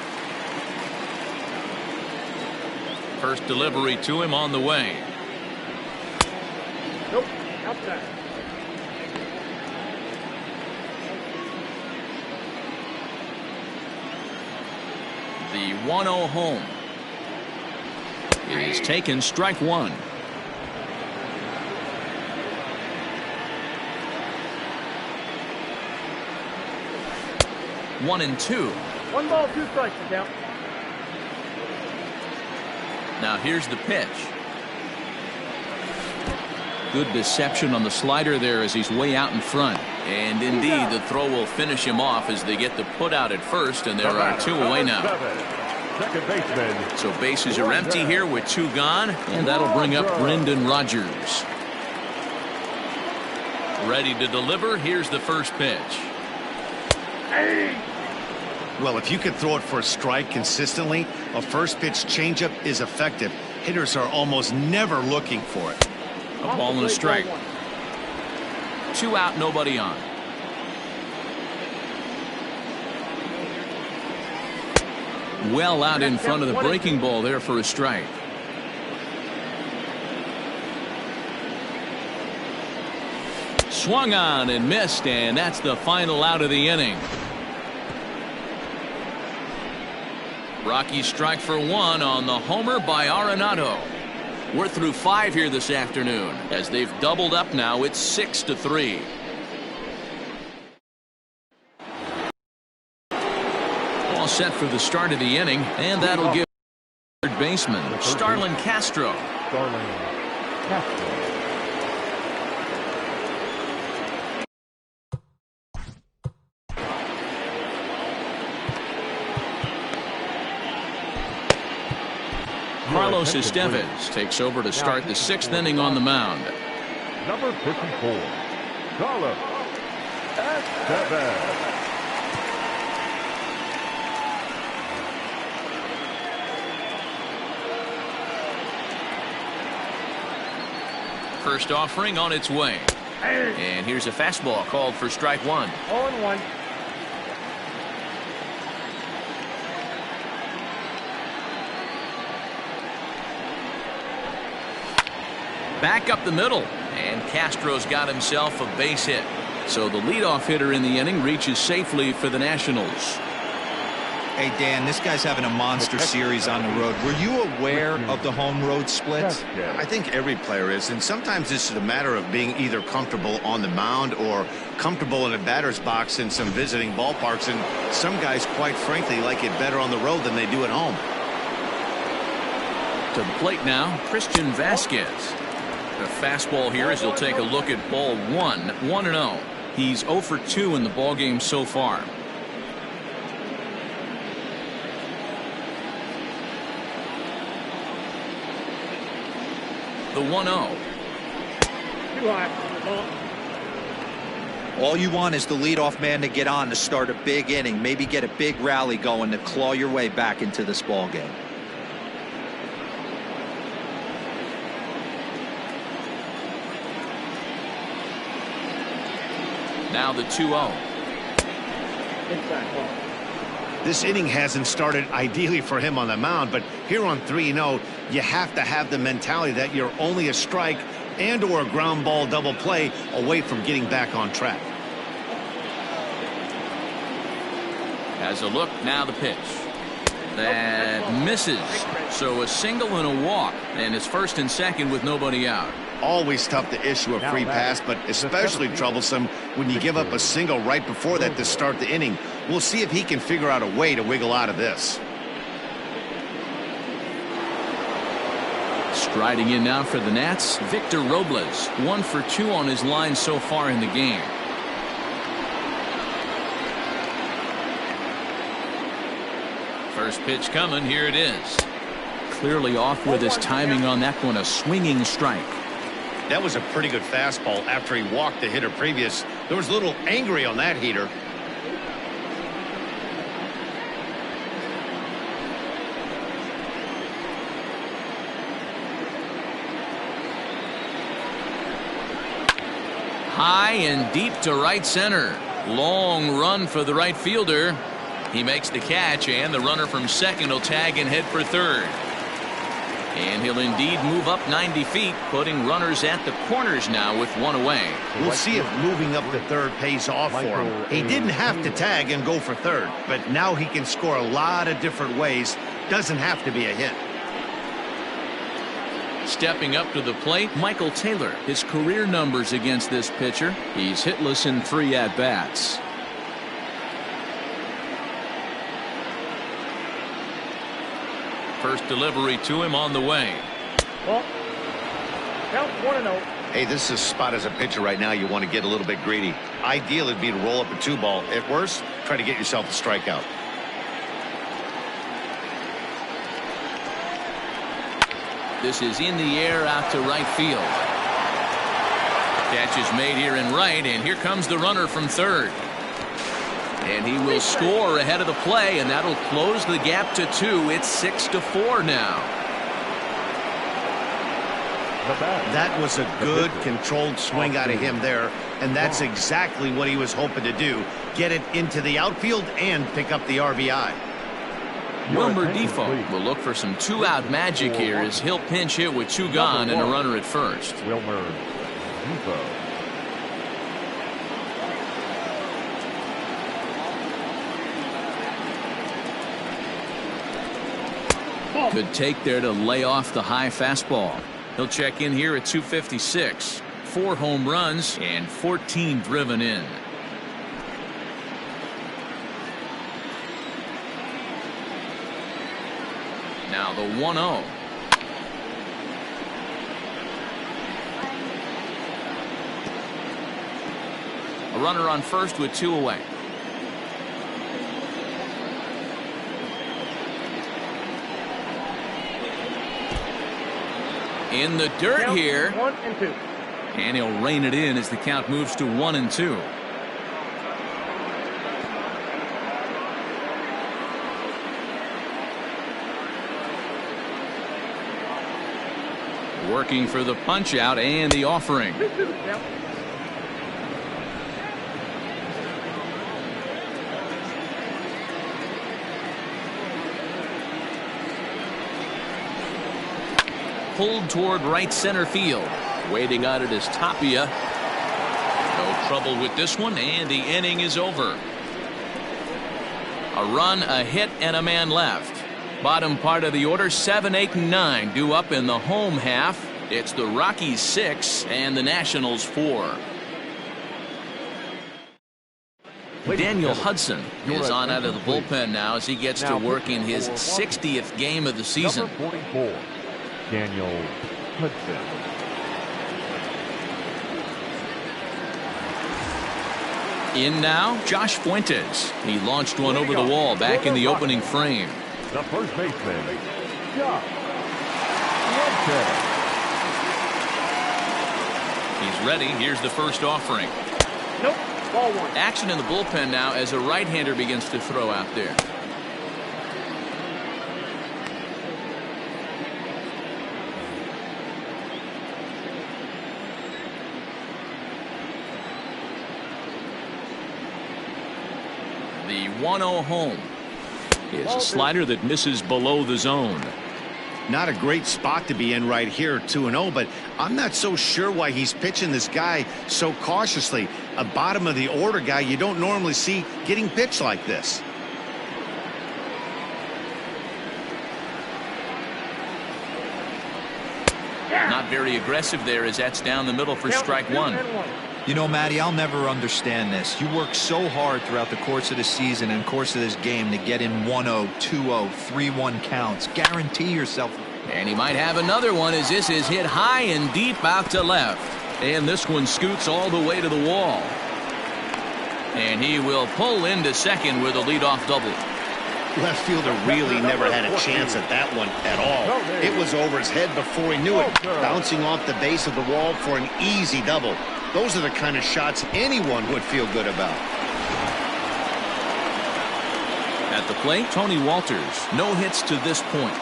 First delivery to him on the way. Nope, outside. The 1-0 home is taken, strike 1. One and 2. 1 ball, 2 strikes to count. Now here's the pitch. Good deception on the slider there as he's way out in front. And indeed, the throw will finish him off as they get the put out at first, and there are 2 away now. Second baseman. So bases are empty here with 2 gone, and that'll bring up Brendan Rodgers. Ready to deliver. Here's the first pitch. Well, if you could throw it for a strike consistently, a first pitch changeup is effective. Hitters are almost never looking for it. A ball and a strike. 2 out, nobody on. Well out in front of the breaking ball there for a strike. Swung on and missed, and that's the final out of the inning. Rockies strike for one on the homer by Arenado. We're through 5 here this afternoon. As they've doubled up now, it's 6-3. All set for the start of the inning, and that'll give third baseman Starlin Castro. Carlos Estevez takes over to start the 6th inning on the mound. Number 54, Carlos Estevez. First offering on its way. And here's a fastball called for strike one. 0-1. Back up the middle, and Castro's got himself a base hit. So the leadoff hitter in the inning reaches safely for the Nationals. Hey, Dan, this guy's having a monster series on the road. Were you aware of the home road splits? I think every player is, and sometimes this is a matter of being either comfortable on the mound or comfortable in a batter's box in some visiting ballparks, and some guys, quite frankly, like it better on the road than they do at home. To the plate now, Christian Vasquez. The fastball here as he'll take a look at ball 1-0. He's 0 for 2 in the ballgame so far. The 1-0. Too high. All you want is the leadoff man to get on to start a big inning, maybe get a big rally going to claw your way back into this ball game. Now the 2-0. Inside ball. This inning hasn't started ideally for him on the mound, but here on 3-0, you have to have the mentality that you're only a strike and or a ground ball double play away from getting back on track. Has a look, now the pitch. That misses. So a single and a walk, and it's first and second with nobody out. Always tough to issue a free pass, but especially troublesome when you give up a single right before that to start the inning. We'll see if he can figure out a way to wiggle out of this. Striding in now for the Nats, Victor Robles. 1 for 2 on his line so far in the game. First pitch coming, here it is. Clearly off with his timing on that one, a swinging strike. That was a pretty good fastball after he walked the hitter previous. There was a little angry on that heater. High and deep to right center. Long run for the right fielder. He makes the catch, and the runner from second will tag and head for third. And he'll indeed move up 90 feet, putting runners at the corners now with one away. We'll see if moving up to third pays off for him. He didn't have to tag and go for third, but now he can score a lot of different ways. Doesn't have to be a hit. Stepping up to the plate, Michael Taylor. His career numbers against this pitcher. He's hitless in 3 at-bats. First delivery to him on the way. Well, count 1-0. Hey, this is a spot as a pitcher right now you want to get a little bit greedy. Ideal would be to roll up a 2-ball. At worst, try to get yourself a strikeout. This is in the air out to right field. Catch is made here in right, and here comes the runner from third. And he will score ahead of the play, and that'll close the gap to 2. It's 6-4 now. That was a good controlled swing out of him there, and that's exactly what he was hoping to do. Get it into the outfield and pick up the RBI. Wilmer Defoe will look for some 2-out magic here as he'll pinch hit with 2 gone and a runner at first. Wilmer Defoe. Good take there to lay off the high fastball. He'll check in here at 256. 4 home runs and 14 driven in. Now the 1-0. A runner on first with 2 away. In the dirt Count here. 1 and 2. And he'll rein it in as the count moves to 1-2. Working for the punch out and the offering. Count. Pulled toward right center field. Waiting on it is Tapia. No trouble with this one, and the inning is over. A run, a hit, and a man left. Bottom part of the order, 7, 8, and 9 due up in the home half. It's the Rockies 6 and the Nationals 4. Daniel Hudson is on out of the bullpen now as he gets to work in his 60th game of the season. Number 44, Daniel Hudson. In now, Josh Fuentes. He launched one over the wall back in the opening frame. The first baseman, Josh Fuentes. He's ready. Here's the first offering. Nope. Ball 1. Action in the bullpen now as a right-hander begins to throw out there. The 1-0 home is a slider that misses below the zone. Not a great spot to be in right here, 2-0, but I'm not so sure why he's pitching this guy so cautiously. A bottom of the order guy you don't normally see getting pitched like this. Not very aggressive there as that's down the middle for Count strike 2 one. and 1. You know, Matty, I'll never understand this. You work so hard throughout the course of the season and course of this game to get in 1-0, 2-0, 3-1 counts. Guarantee yourself. And he might have another one as this is hit high and deep out to left. And this one scoots all the way to the wall. And he will pull into second with a leadoff double. Left fielder really never had a chance at that one at all. It was over his head before he knew it, bouncing off the base of the wall for an easy double. Those are the kind of shots anyone would feel good about. At the plate, Tony Walters. No hits to this point.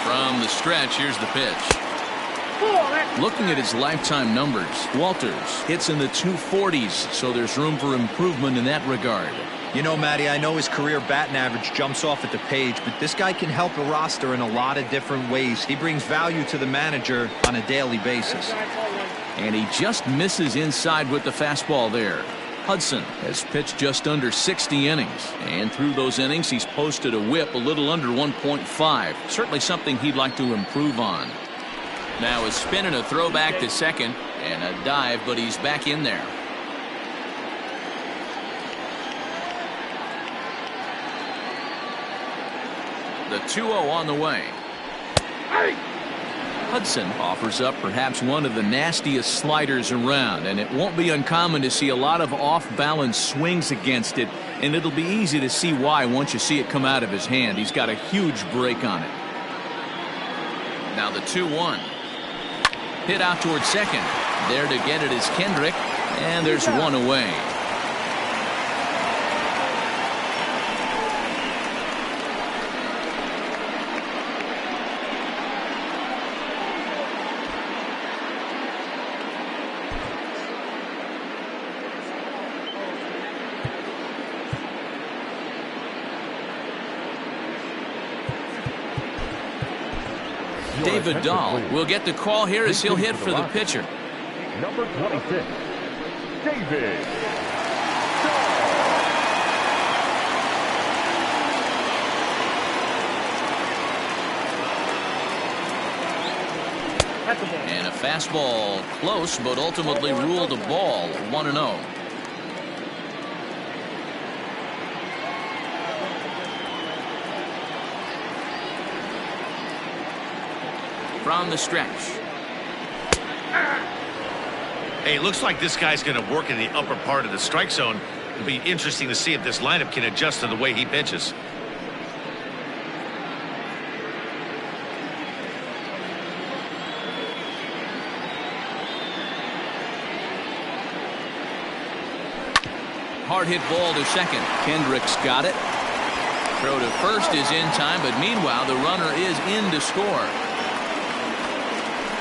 From the stretch, here's the pitch. Looking at his lifetime numbers, Walters hits in the 240s, so there's room for improvement in that regard. You know, Matty, I know his career batting average jumps off at the page, but this guy can help a roster in a lot of different ways. He brings value to the manager on a daily basis. And he just misses inside with the fastball there. Hudson has pitched just under 60 innings, and through those innings he's posted a whip a little under 1.5. Certainly something he'd like to improve on. Now a spin and a throwback to second and a dive, but he's back in there. The 2-0 on the way. Hudson offers up perhaps one of the nastiest sliders around, and it won't be uncommon to see a lot of off-balance swings against it, and it'll be easy to see why once you see it come out of his hand. He's got a huge break on it. Now the 2-1. Hit out towards second. There to get it is Kendrick, and there's one away. Vidal will get the call here as he'll hit for the pitcher. Number 26, David. And a fastball close, but ultimately ruled a ball. 1-0. From the stretch. Hey, it looks like this guy's going to work in the upper part of the strike zone. It'll be interesting to see if this lineup can adjust to the way he pitches. Hard hit ball to second. Kendrick's got it. Throw to first is in time, but meanwhile the runner is in to score.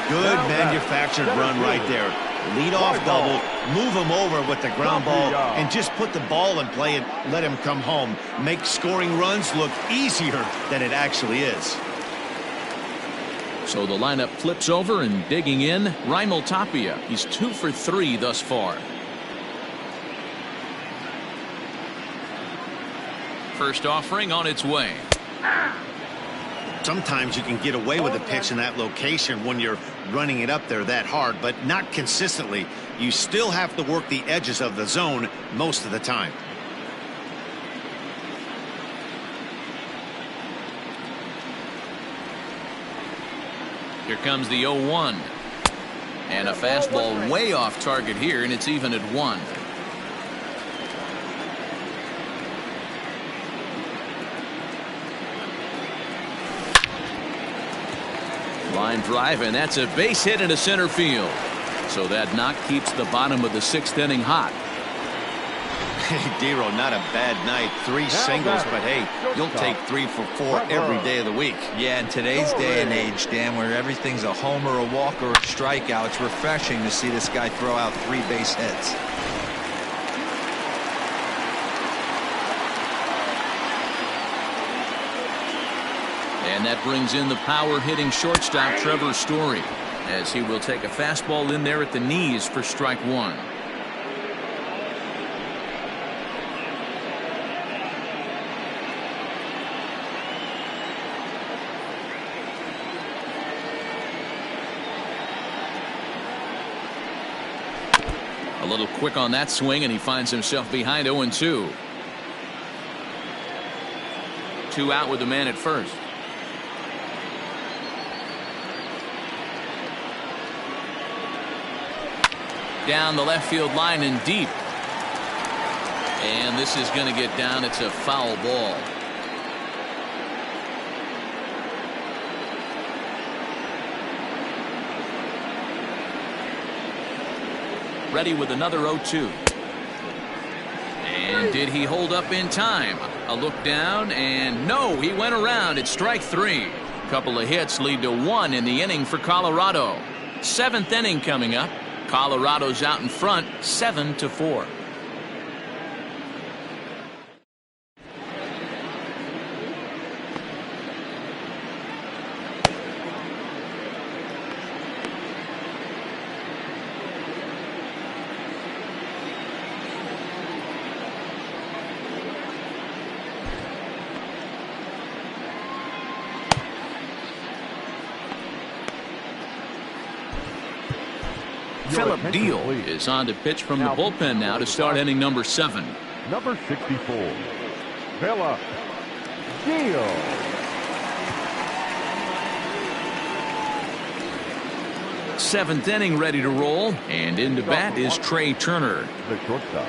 Good manufactured run right there. Lead off double, move him over with the ground ball, and just put the ball in play and let him come home. Make scoring runs look easier than it actually is. So the lineup flips over, and digging in, Raimel Tapia. He's 2 for 3 thus far. First offering on its way. Sometimes you can get away with a pitch in that location when you're running it up there that hard, but not consistently. You still have to work the edges of the zone most of the time. Here comes the 0-1. And a fastball way off target here, and it's even at 1. Line drive, and that's a base hit into center field. So that knock keeps the bottom of the 6th inning hot. Hey, Dero, not a bad night. 3 singles, but hey, you'll take 3 for 4 every day of the week. Yeah, in today's day and age, Dan, where everything's a homer, a walk, or a strikeout, it's refreshing to see this guy throw out 3 base hits. And that brings in the power-hitting shortstop Trevor Story, as he will take a fastball in there at the knees for strike 1. A little quick on that swing, and he finds himself behind 0-2. 2 out with the man at first. Down the left field line and deep. And this is going to get down. It's a foul ball. Ready with another 0-2. And did he hold up in time? A look down, and no, he went around. It's strike 3. Couple of hits lead to 1 in the inning for Colorado. 7th inning coming up. Colorado's out in front, 7-4. Philip Deal is on to pitch from the bullpen now to start inning number 7. Number 64, Philip Deal. Seventh inning ready to roll, and in to bat is Trey Turner. The shortstop,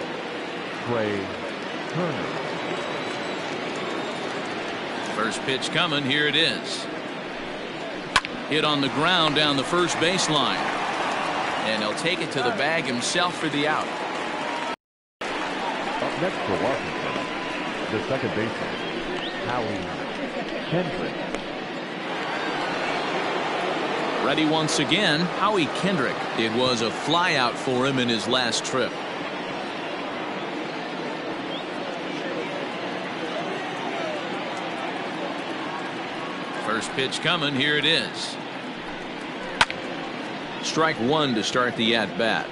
Trey Turner. First pitch coming, here it is. Hit on the ground down the first baseline. And he'll take it to the bag himself for the out. Up next for Washington, the second baseman, Howie Kendrick. Ready once again, Howie Kendrick. It was a flyout for him in his last trip. First pitch coming, here it is. Strike one to start the at-bat.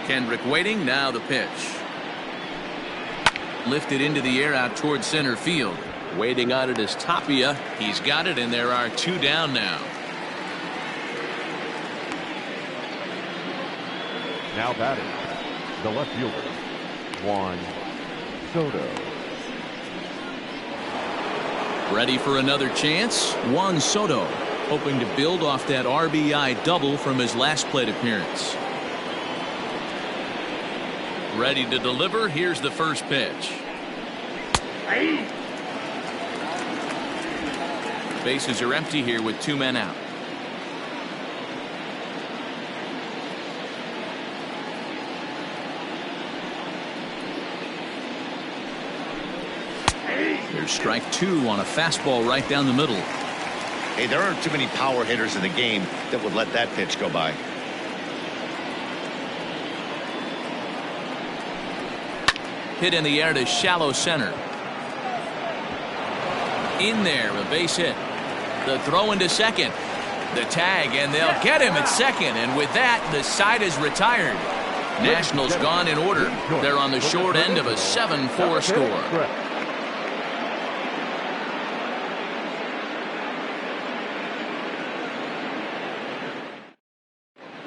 Kendrick waiting. Now the pitch. Lifted into the air out towards center field. Waiting on it is Tapia. He's got it, and there are two down now. Now batting, the left fielder, Juan Soto. Ready for another chance? Juan Soto, hoping to build off that RBI double from his last plate appearance. Ready to deliver. Here's the first pitch. Bases are empty here with two men out. There's strike two on a fastball right down the middle. Hey, there aren't too many power hitters in the game that would let that pitch go by. Hit in the air to shallow center. In there, a base hit. The throw into second. The tag, and they'll get him at second. And with that, the side is retired. Nationals gone in order. They're on the short end of a 7-4 score.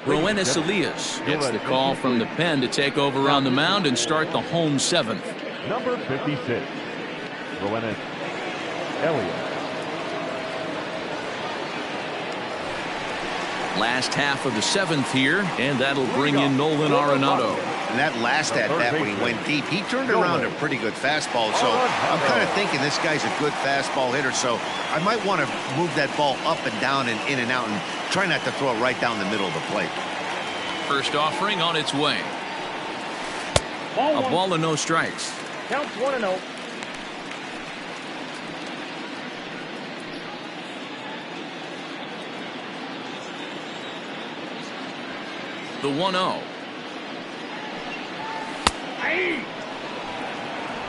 Roenis Elias gets the call from the pen to take over on the mound and start the home seventh. Number 56, Roenis Elias. Last half of the seventh here, and that'll bring in Nolan Arenado. And that last at bat when he went deep, he turned around a pretty good fastball. So I'm kind of thinking this guy's a good fastball hitter. So I might want to move that ball up and down and in and out and try not to throw it right down the middle of the plate. First offering on its way. A ball and no strikes. Counts 1-0. The 1-0.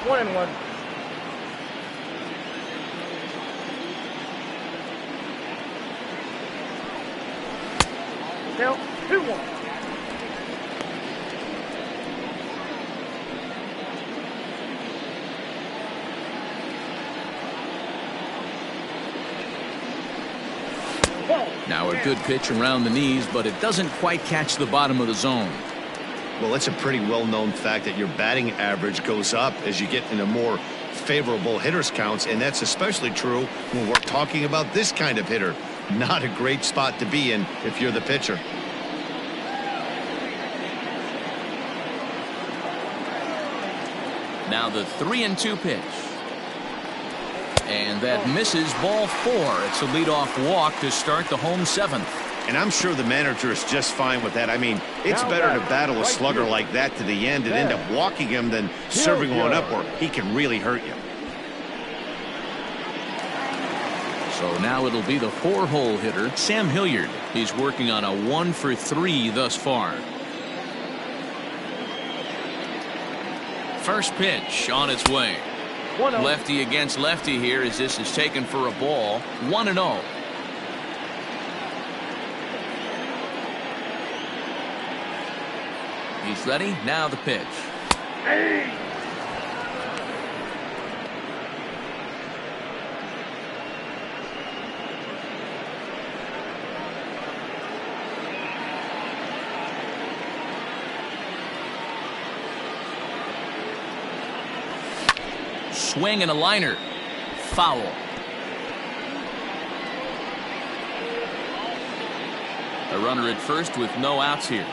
1-1. Count 2-1. Now a good pitch around the knees, but it doesn't quite catch the bottom of the zone. Well, it's a pretty well-known fact that your batting average goes up as you get into more favorable hitters counts, and that's especially true when we're talking about this kind of hitter. Not a great spot to be in if you're the pitcher. Now the 3-2 pitch. And that misses, ball four. It's a leadoff walk to start the home seventh. And I'm sure the manager is just fine with that. I mean, it's better to battle a slugger like that to the end and end up walking him than serving one up where he can really hurt you. So now it'll be the 4-hole hitter, Sam Hilliard. He's working on a 1-for-3 thus far. First pitch on its way. Lefty against lefty here as this is taken for a ball. 1-0. He's ready. Now the pitch. Swing and a liner. Foul. A runner at first with no outs here.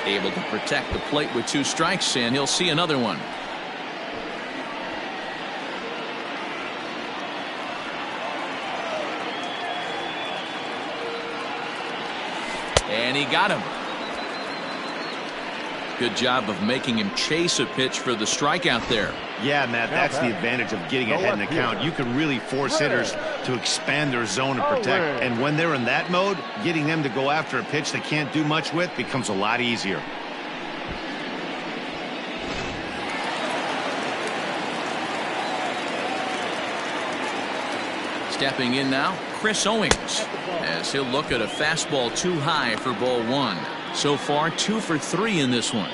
Able to protect the plate with 2 strikes, and he'll see another one. And he got him. Good job of making him chase a pitch for the strikeout there. Yeah, Matt, that's the advantage of getting ahead in the count. You can really force hitters to expand their zone and protect. And when they're in that mode, getting them to go after a pitch they can't do much with becomes a lot easier. Stepping in now, Chris Owings, as he'll look at a fastball too high for ball one. So far, 2 for 3 in this one.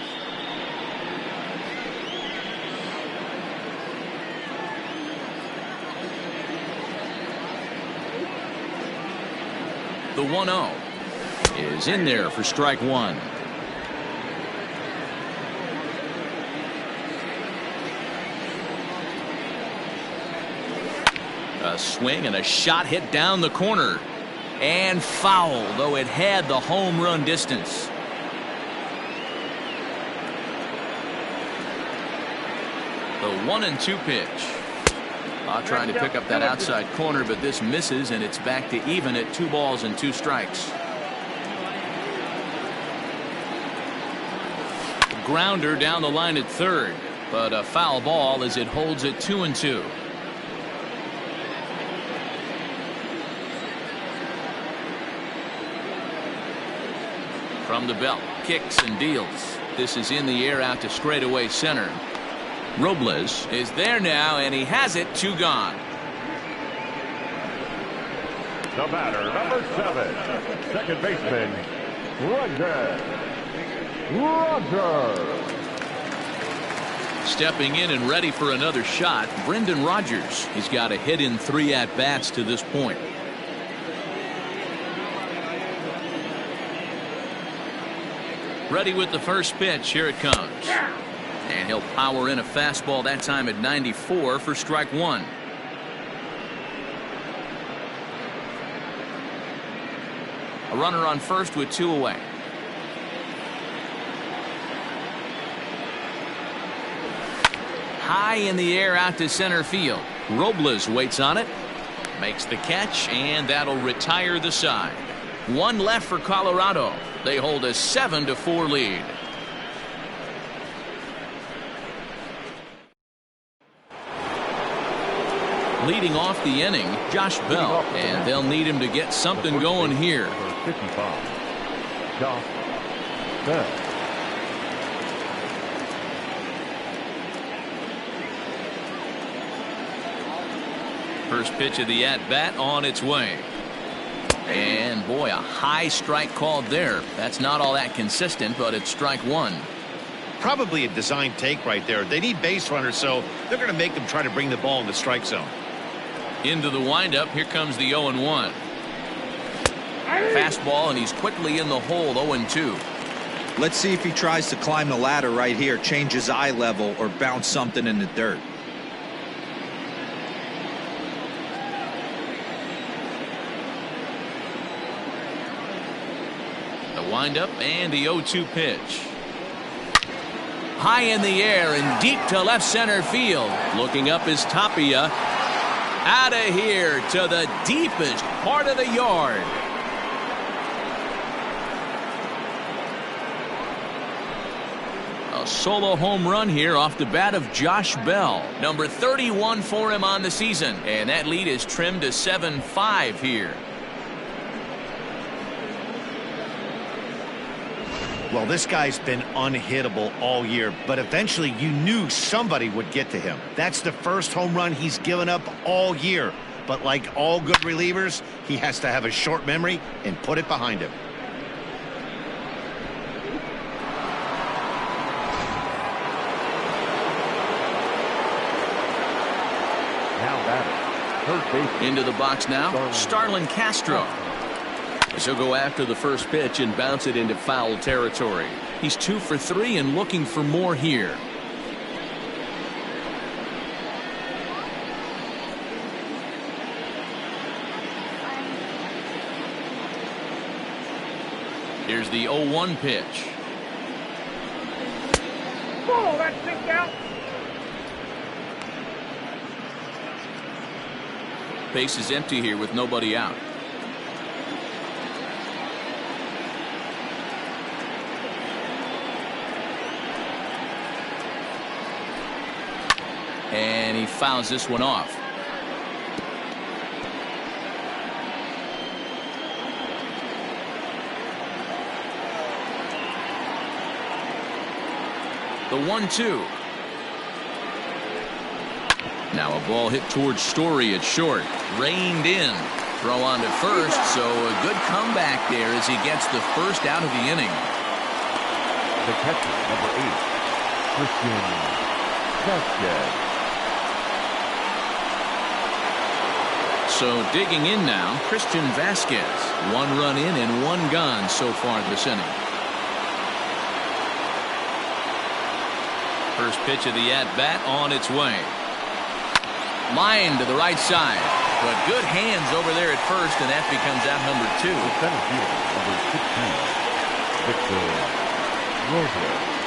The 1-0 is in there for strike one. A swing and a shot hit down the corner. And foul, though it had the home run distance. The 1-2 pitch. Trying to pick up that outside corner, but this misses, and it's back to even at 2 balls and 2 strikes. Grounder down the line at third, but a foul ball as it holds at 2-2. From the belt, kicks and deals. This is in the air out to straightaway center. Robles is there now, and he has it. 2 gone. The batter, number 7, second baseman, Rogers. Stepping in and ready for another shot, Brendan Rodgers. He's got a hit in 3 at-bats to this point. Ready with the first pitch. Here it comes. And he'll power in a fastball, that time at 94 for strike one. A runner on first with 2 away. High in the air out to center field. Robles waits on it. Makes the catch, and that'll retire the side. 1 left for Colorado. They hold a 7-4 lead. Leading off the inning, Josh Bell, and they'll need him to get something going here. 55, Josh Bell. First pitch of the at-bat on its way. And boy, a high strike called there. That's not all that consistent, but it's strike one. Probably a design take right there. They need base runners, so they're going to make them try to bring the ball in the strike zone. Into the windup. Here comes the 0-1. Fastball, and he's quickly in the hole. 0-2. Let's see if he tries to climb the ladder right here, change his eye level, or bounce something in the dirt. The windup and the 0-2 pitch. High in the air and deep to left center field. Looking up is Tapia. Out of here to the deepest part of the yard. A solo home run here off the bat of Josh Bell. Number 31 for him on the season. And that lead is trimmed to 7-5 here. Well, this guy's been unhittable all year, but eventually you knew somebody would get to him. That's the first home run he's given up all year. But like all good relievers, he has to have a short memory and put it behind him. Now batting, third base. Into the box now, Starlin Castro. So go after the first pitch and bounce it into foul territory. He's 2 for 3 and looking for more here. Here's the 0-1 pitch. Oh, that's kicked out. Base is empty here with nobody out. And he fouls this one off. The 1-2. Now a ball hit towards Story at short. Reined in. Throw on to first, so a good comeback there as he gets the first out of the inning. The catcher, number 8, Christian Vasquez. So digging in now, Christian Vasquez. 1 run in and 1 gone so far this inning. First pitch of the at-bat on its way. Line to the right side. But good hands over there at first, and that becomes out number 2. The center fielder, number 16, Victor Robles.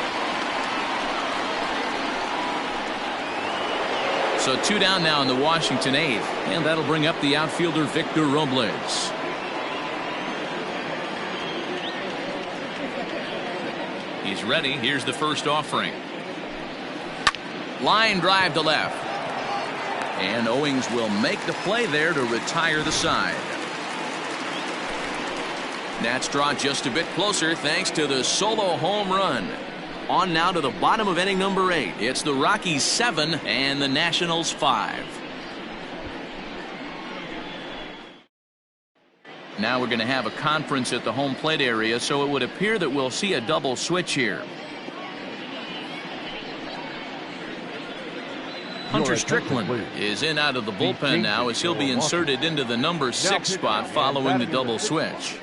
So 2 down now in the Washington 8th, and that'll bring up the outfielder Victor Robles. He's ready. Here's the first offering. Line drive to left. And Owings will make the play there to retire the side. Nats draw just a bit closer thanks to the solo home run. On now to the bottom of inning number 8. It's the Rockies 7 and the Nationals 5. Now we're going to have a conference at the home plate area, so it would appear that we'll see a double switch here. Hunter Strickland is in out of the bullpen now as he'll be inserted into the number 6 spot following the double switch.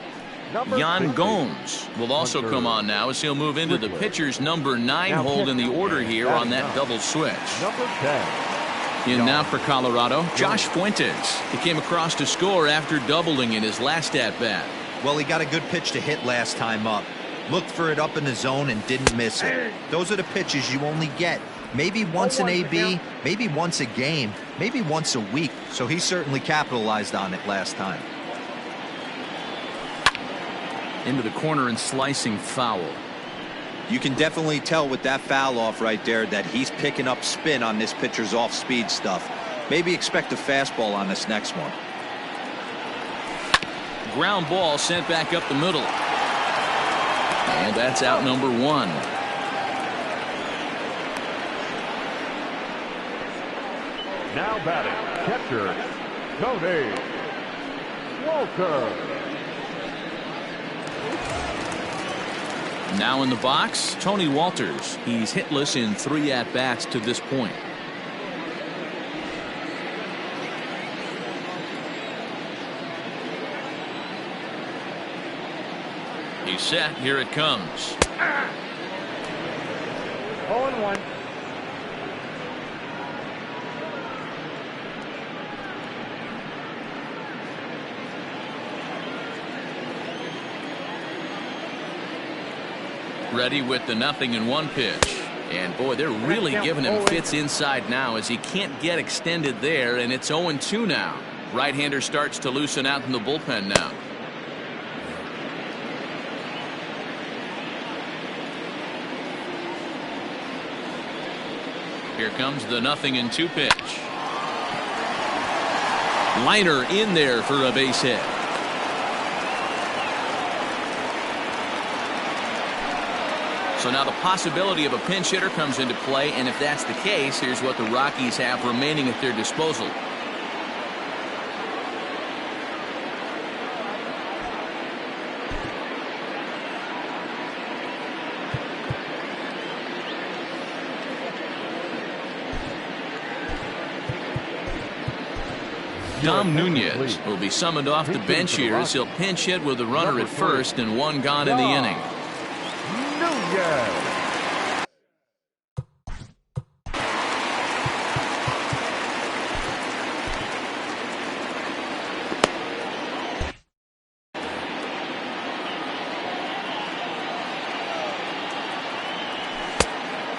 Yan Gomes will also come on now as he'll move into the pitcher's number 9 hold in the order here on that double switch. Number 10. In now for Colorado, Josh Fuentes. He came across to score after doubling in his last at-bat. Well, he got a good pitch to hit last time up. Looked for it up in the zone and didn't miss it. Those are the pitches you only get maybe once an AB, maybe once a game, maybe once a week. So he certainly capitalized on it last time. Into the corner and slicing foul. You can definitely tell with that foul off right there that he's picking up spin on this pitcher's off-speed stuff. Maybe expect a fastball on this next one. Ground ball sent back up the middle. And that's out number 1. Now batting, catcher, Tony Walker. Now in the box, Tony Walters. He's hitless in 3 at-bats to this point. He's set. Here it comes. 0-1. Ready with the 0-1 pitch. And boy, they're really giving him fits inside now as he can't get extended there, and it's 0-2 now. Right-hander starts to loosen out in the bullpen now. Here comes the 0-2 pitch. Liner in there for a base hit. So now the possibility of a pinch hitter comes into play, and if that's the case, here's what the Rockies have remaining at their disposal. Dom Nunez will be summoned off the bench here as he'll pinch hit with a runner at first and 1 gone in the inning.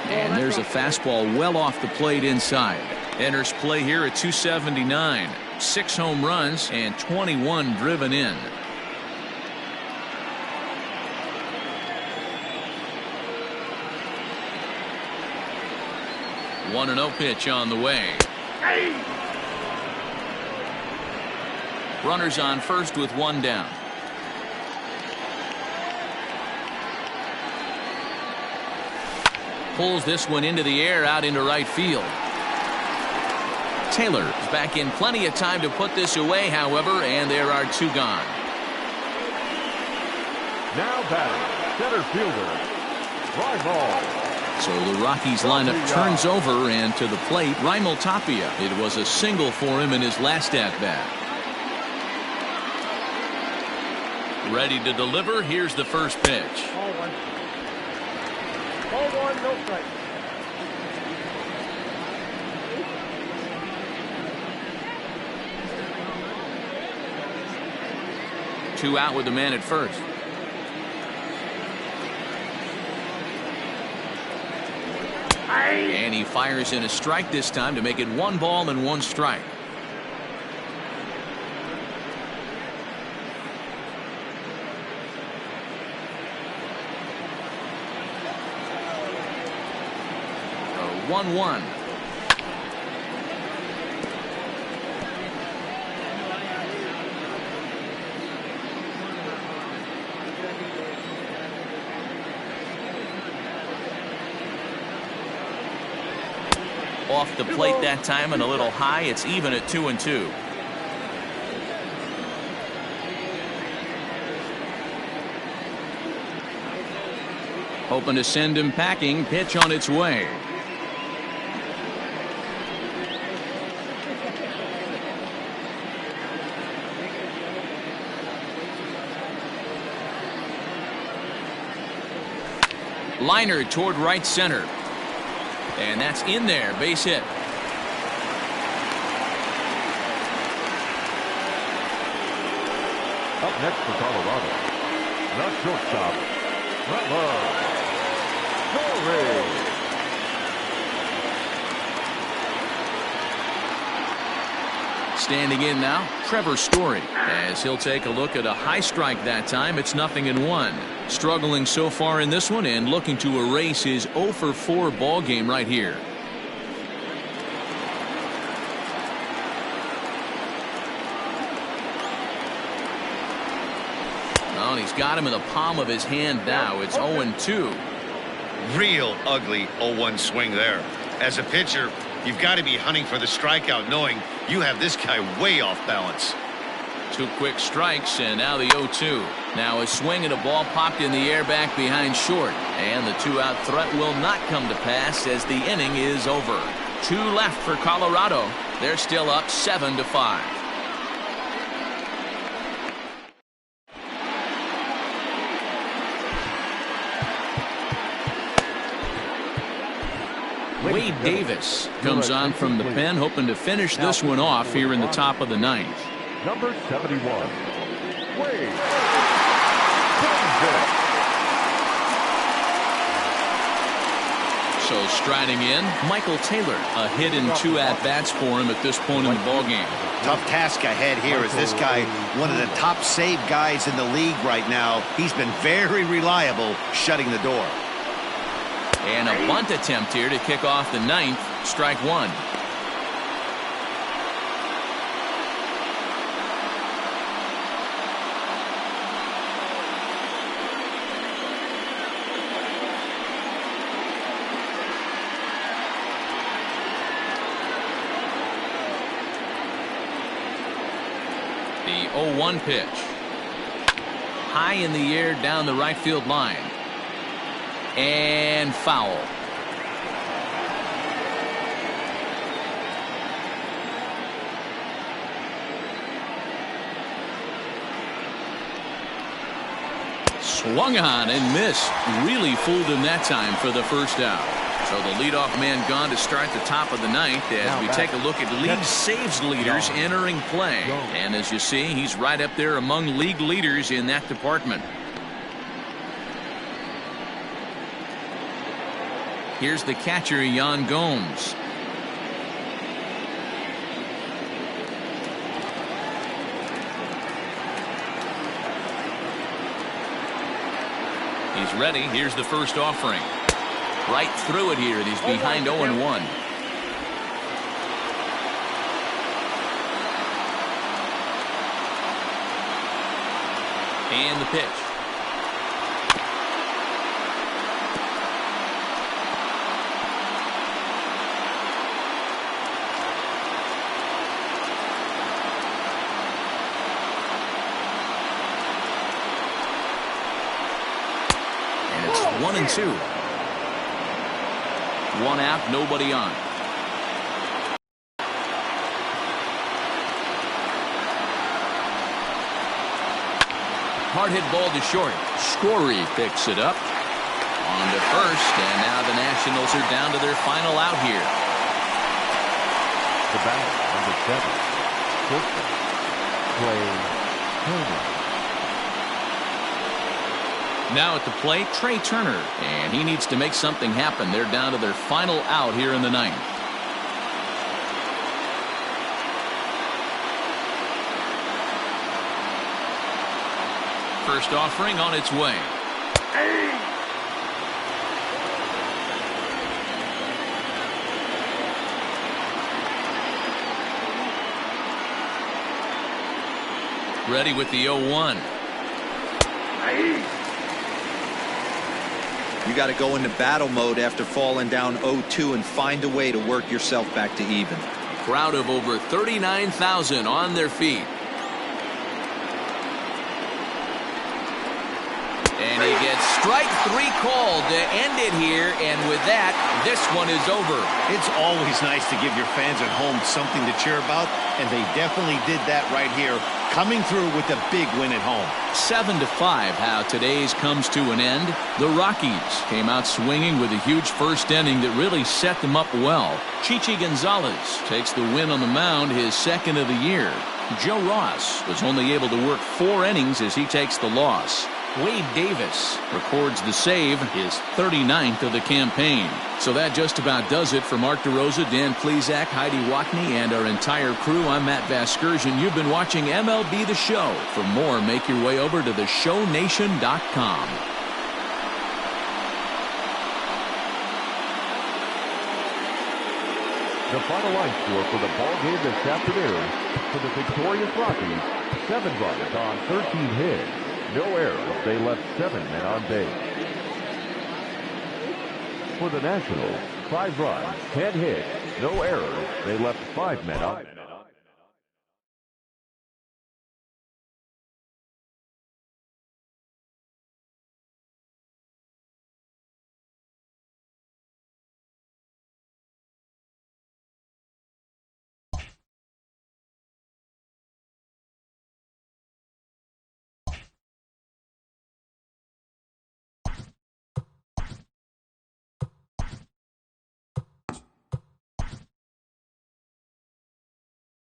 And there's a fastball well off the plate inside. Enters play here at 279. 6 home runs and 21 driven in. One 1-0 pitch on the way. Runners on first with 1 down. Pulls this one into the air out into right field. Taylor is back in plenty of time to put this away, however, and there are 2 gone. Now batting, center fielder, Rymel. So the Rockies lineup turns over, and to the plate, Rymel Tapia. It was a single for him in his last at-bat. Ready to deliver. Here's the first pitch. Ball 1. Ball 1, no strike. Two out with the man at first. And he fires in a strike this time to make it 1 ball and 1 strike. A 1-1. Off the plate that time and a little high. It's even at 2-2. Hoping to send him packing. Pitch on its way. Liner toward right center. And that's in there. Base hit. Up next for Colorado, the shortstop, Story. Standing in now, Trevor Story, as he'll take a look at a high strike that time. It's 0-1. Struggling so far in this one and looking to erase his 0-for-4 ball game right here. Well, he's got him in the palm of his hand now. It's 0-2. Real ugly 0-1 swing there. As a pitcher, you've got to be hunting for the strikeout, knowing you have this guy way off balance. 2 quick strikes, and now the 0-2. Now a swing and a ball popped in the air back behind short, and the 2-out threat will not come to pass as the inning is over. 2 left for Colorado. They're still up 7-5. Wade Davis comes on from the pen, hoping to finish this one off here in the top of the 9th. Number 71, Wade. So striding in, Michael Taylor. A hit in 2 at-bats for him at this point in the ballgame. Tough task ahead here as this guy, one of the top save guys in the league right now. He's been very reliable shutting the door. And a bunt attempt here to kick off the 9th. Strike 1. The 0-1 pitch. High in the air down the right field line. And foul. Swung on and missed. Really fooled him that time for the first out. So the leadoff man gone to start the top of the 9th as we take a look at league saves leaders entering play. And as you see, he's right up there among league leaders in that department. Here's the catcher, Yan Gomes. He's ready. Here's the first offering. Right through it here. He's behind 0-1. And the pitch. 1-2. One out, nobody on. Hard hit ball to short. Story picks it up on to first, and now the Nationals are down to their final out here. The batter, number 7, shortstop, Trey Turner. Now at the plate, Trey Turner, and he needs to make something happen. They're down to their final out here in the ninth. First offering on its way. Ready with the 0-1. You got to go into battle mode after falling down 0-2 and find a way to work yourself back to even. A crowd of over 39,000 on their feet. And he gets strike 3 called to end it here, and with that, this one is over. It's always nice to give your fans at home something to cheer about, and they definitely did that right here, coming through with a big win at home. 7-5, how today's comes to an end. The Rockies came out swinging with a huge first inning that really set them up well. Chichi Gonzalez takes the win on the mound, his second of the year. Joe Ross was only able to work 4 innings as he takes the loss. Wade Davis records the save, his 39th of the campaign. So that just about does it for Mark DeRosa, Dan Plesac, Heidi Watney, and our entire crew. I'm Matt Vasgersian. You've been watching MLB The Show. For more, make your way over to theshownation.com. The final line score for the ball game this afternoon for the victorious Rockies: 7 runs on 13 hits. No errors. They left 7 men on base. For the Nationals, 5 runs, 10 hits, no errors. They left 5 men on base.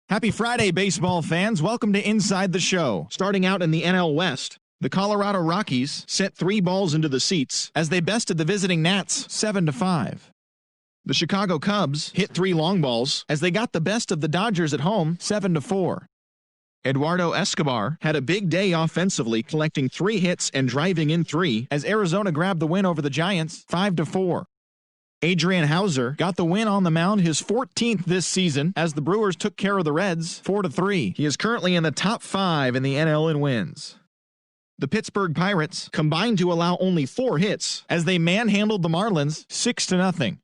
Happy Friday, baseball fans. Welcome to Inside the Show. Starting out in the NL West, the Colorado Rockies sent 3 balls into the seats as they bested the visiting Nats 7-5. The Chicago Cubs hit 3 long balls as they got the best of the Dodgers at home 7-4. Eduardo Escobar had a big day offensively, collecting 3 hits and driving in 3 as Arizona grabbed the win over the Giants 5-4. Adrian Hauser got the win on the mound, his 14th this season, as the Brewers took care of the Reds 4-3. He is currently in the top 5 in the NL in wins. The Pittsburgh Pirates combined to allow only 4 hits as they manhandled the Marlins 6-0.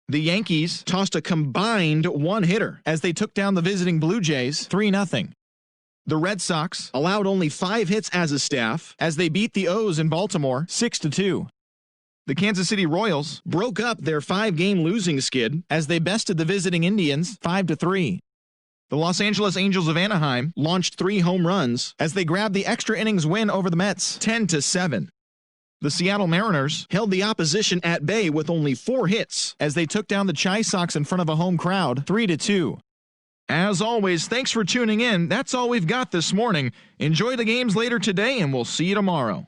The Yankees tossed a combined 1 hitter as they took down the visiting Blue Jays 3-0. The Red Sox allowed only 5 hits as a staff as they beat the O's in Baltimore 6-2. The Kansas City Royals broke up their 5-game losing skid as they bested the visiting Indians 5-3. The Los Angeles Angels of Anaheim launched 3 home runs as they grabbed the extra innings win over the Mets 10-7. The Seattle Mariners held the opposition at bay with only 4 hits as they took down the Chi Sox in front of a home crowd 3-2. As always, thanks for tuning in. That's all we've got this morning. Enjoy the games later today, and we'll see you tomorrow.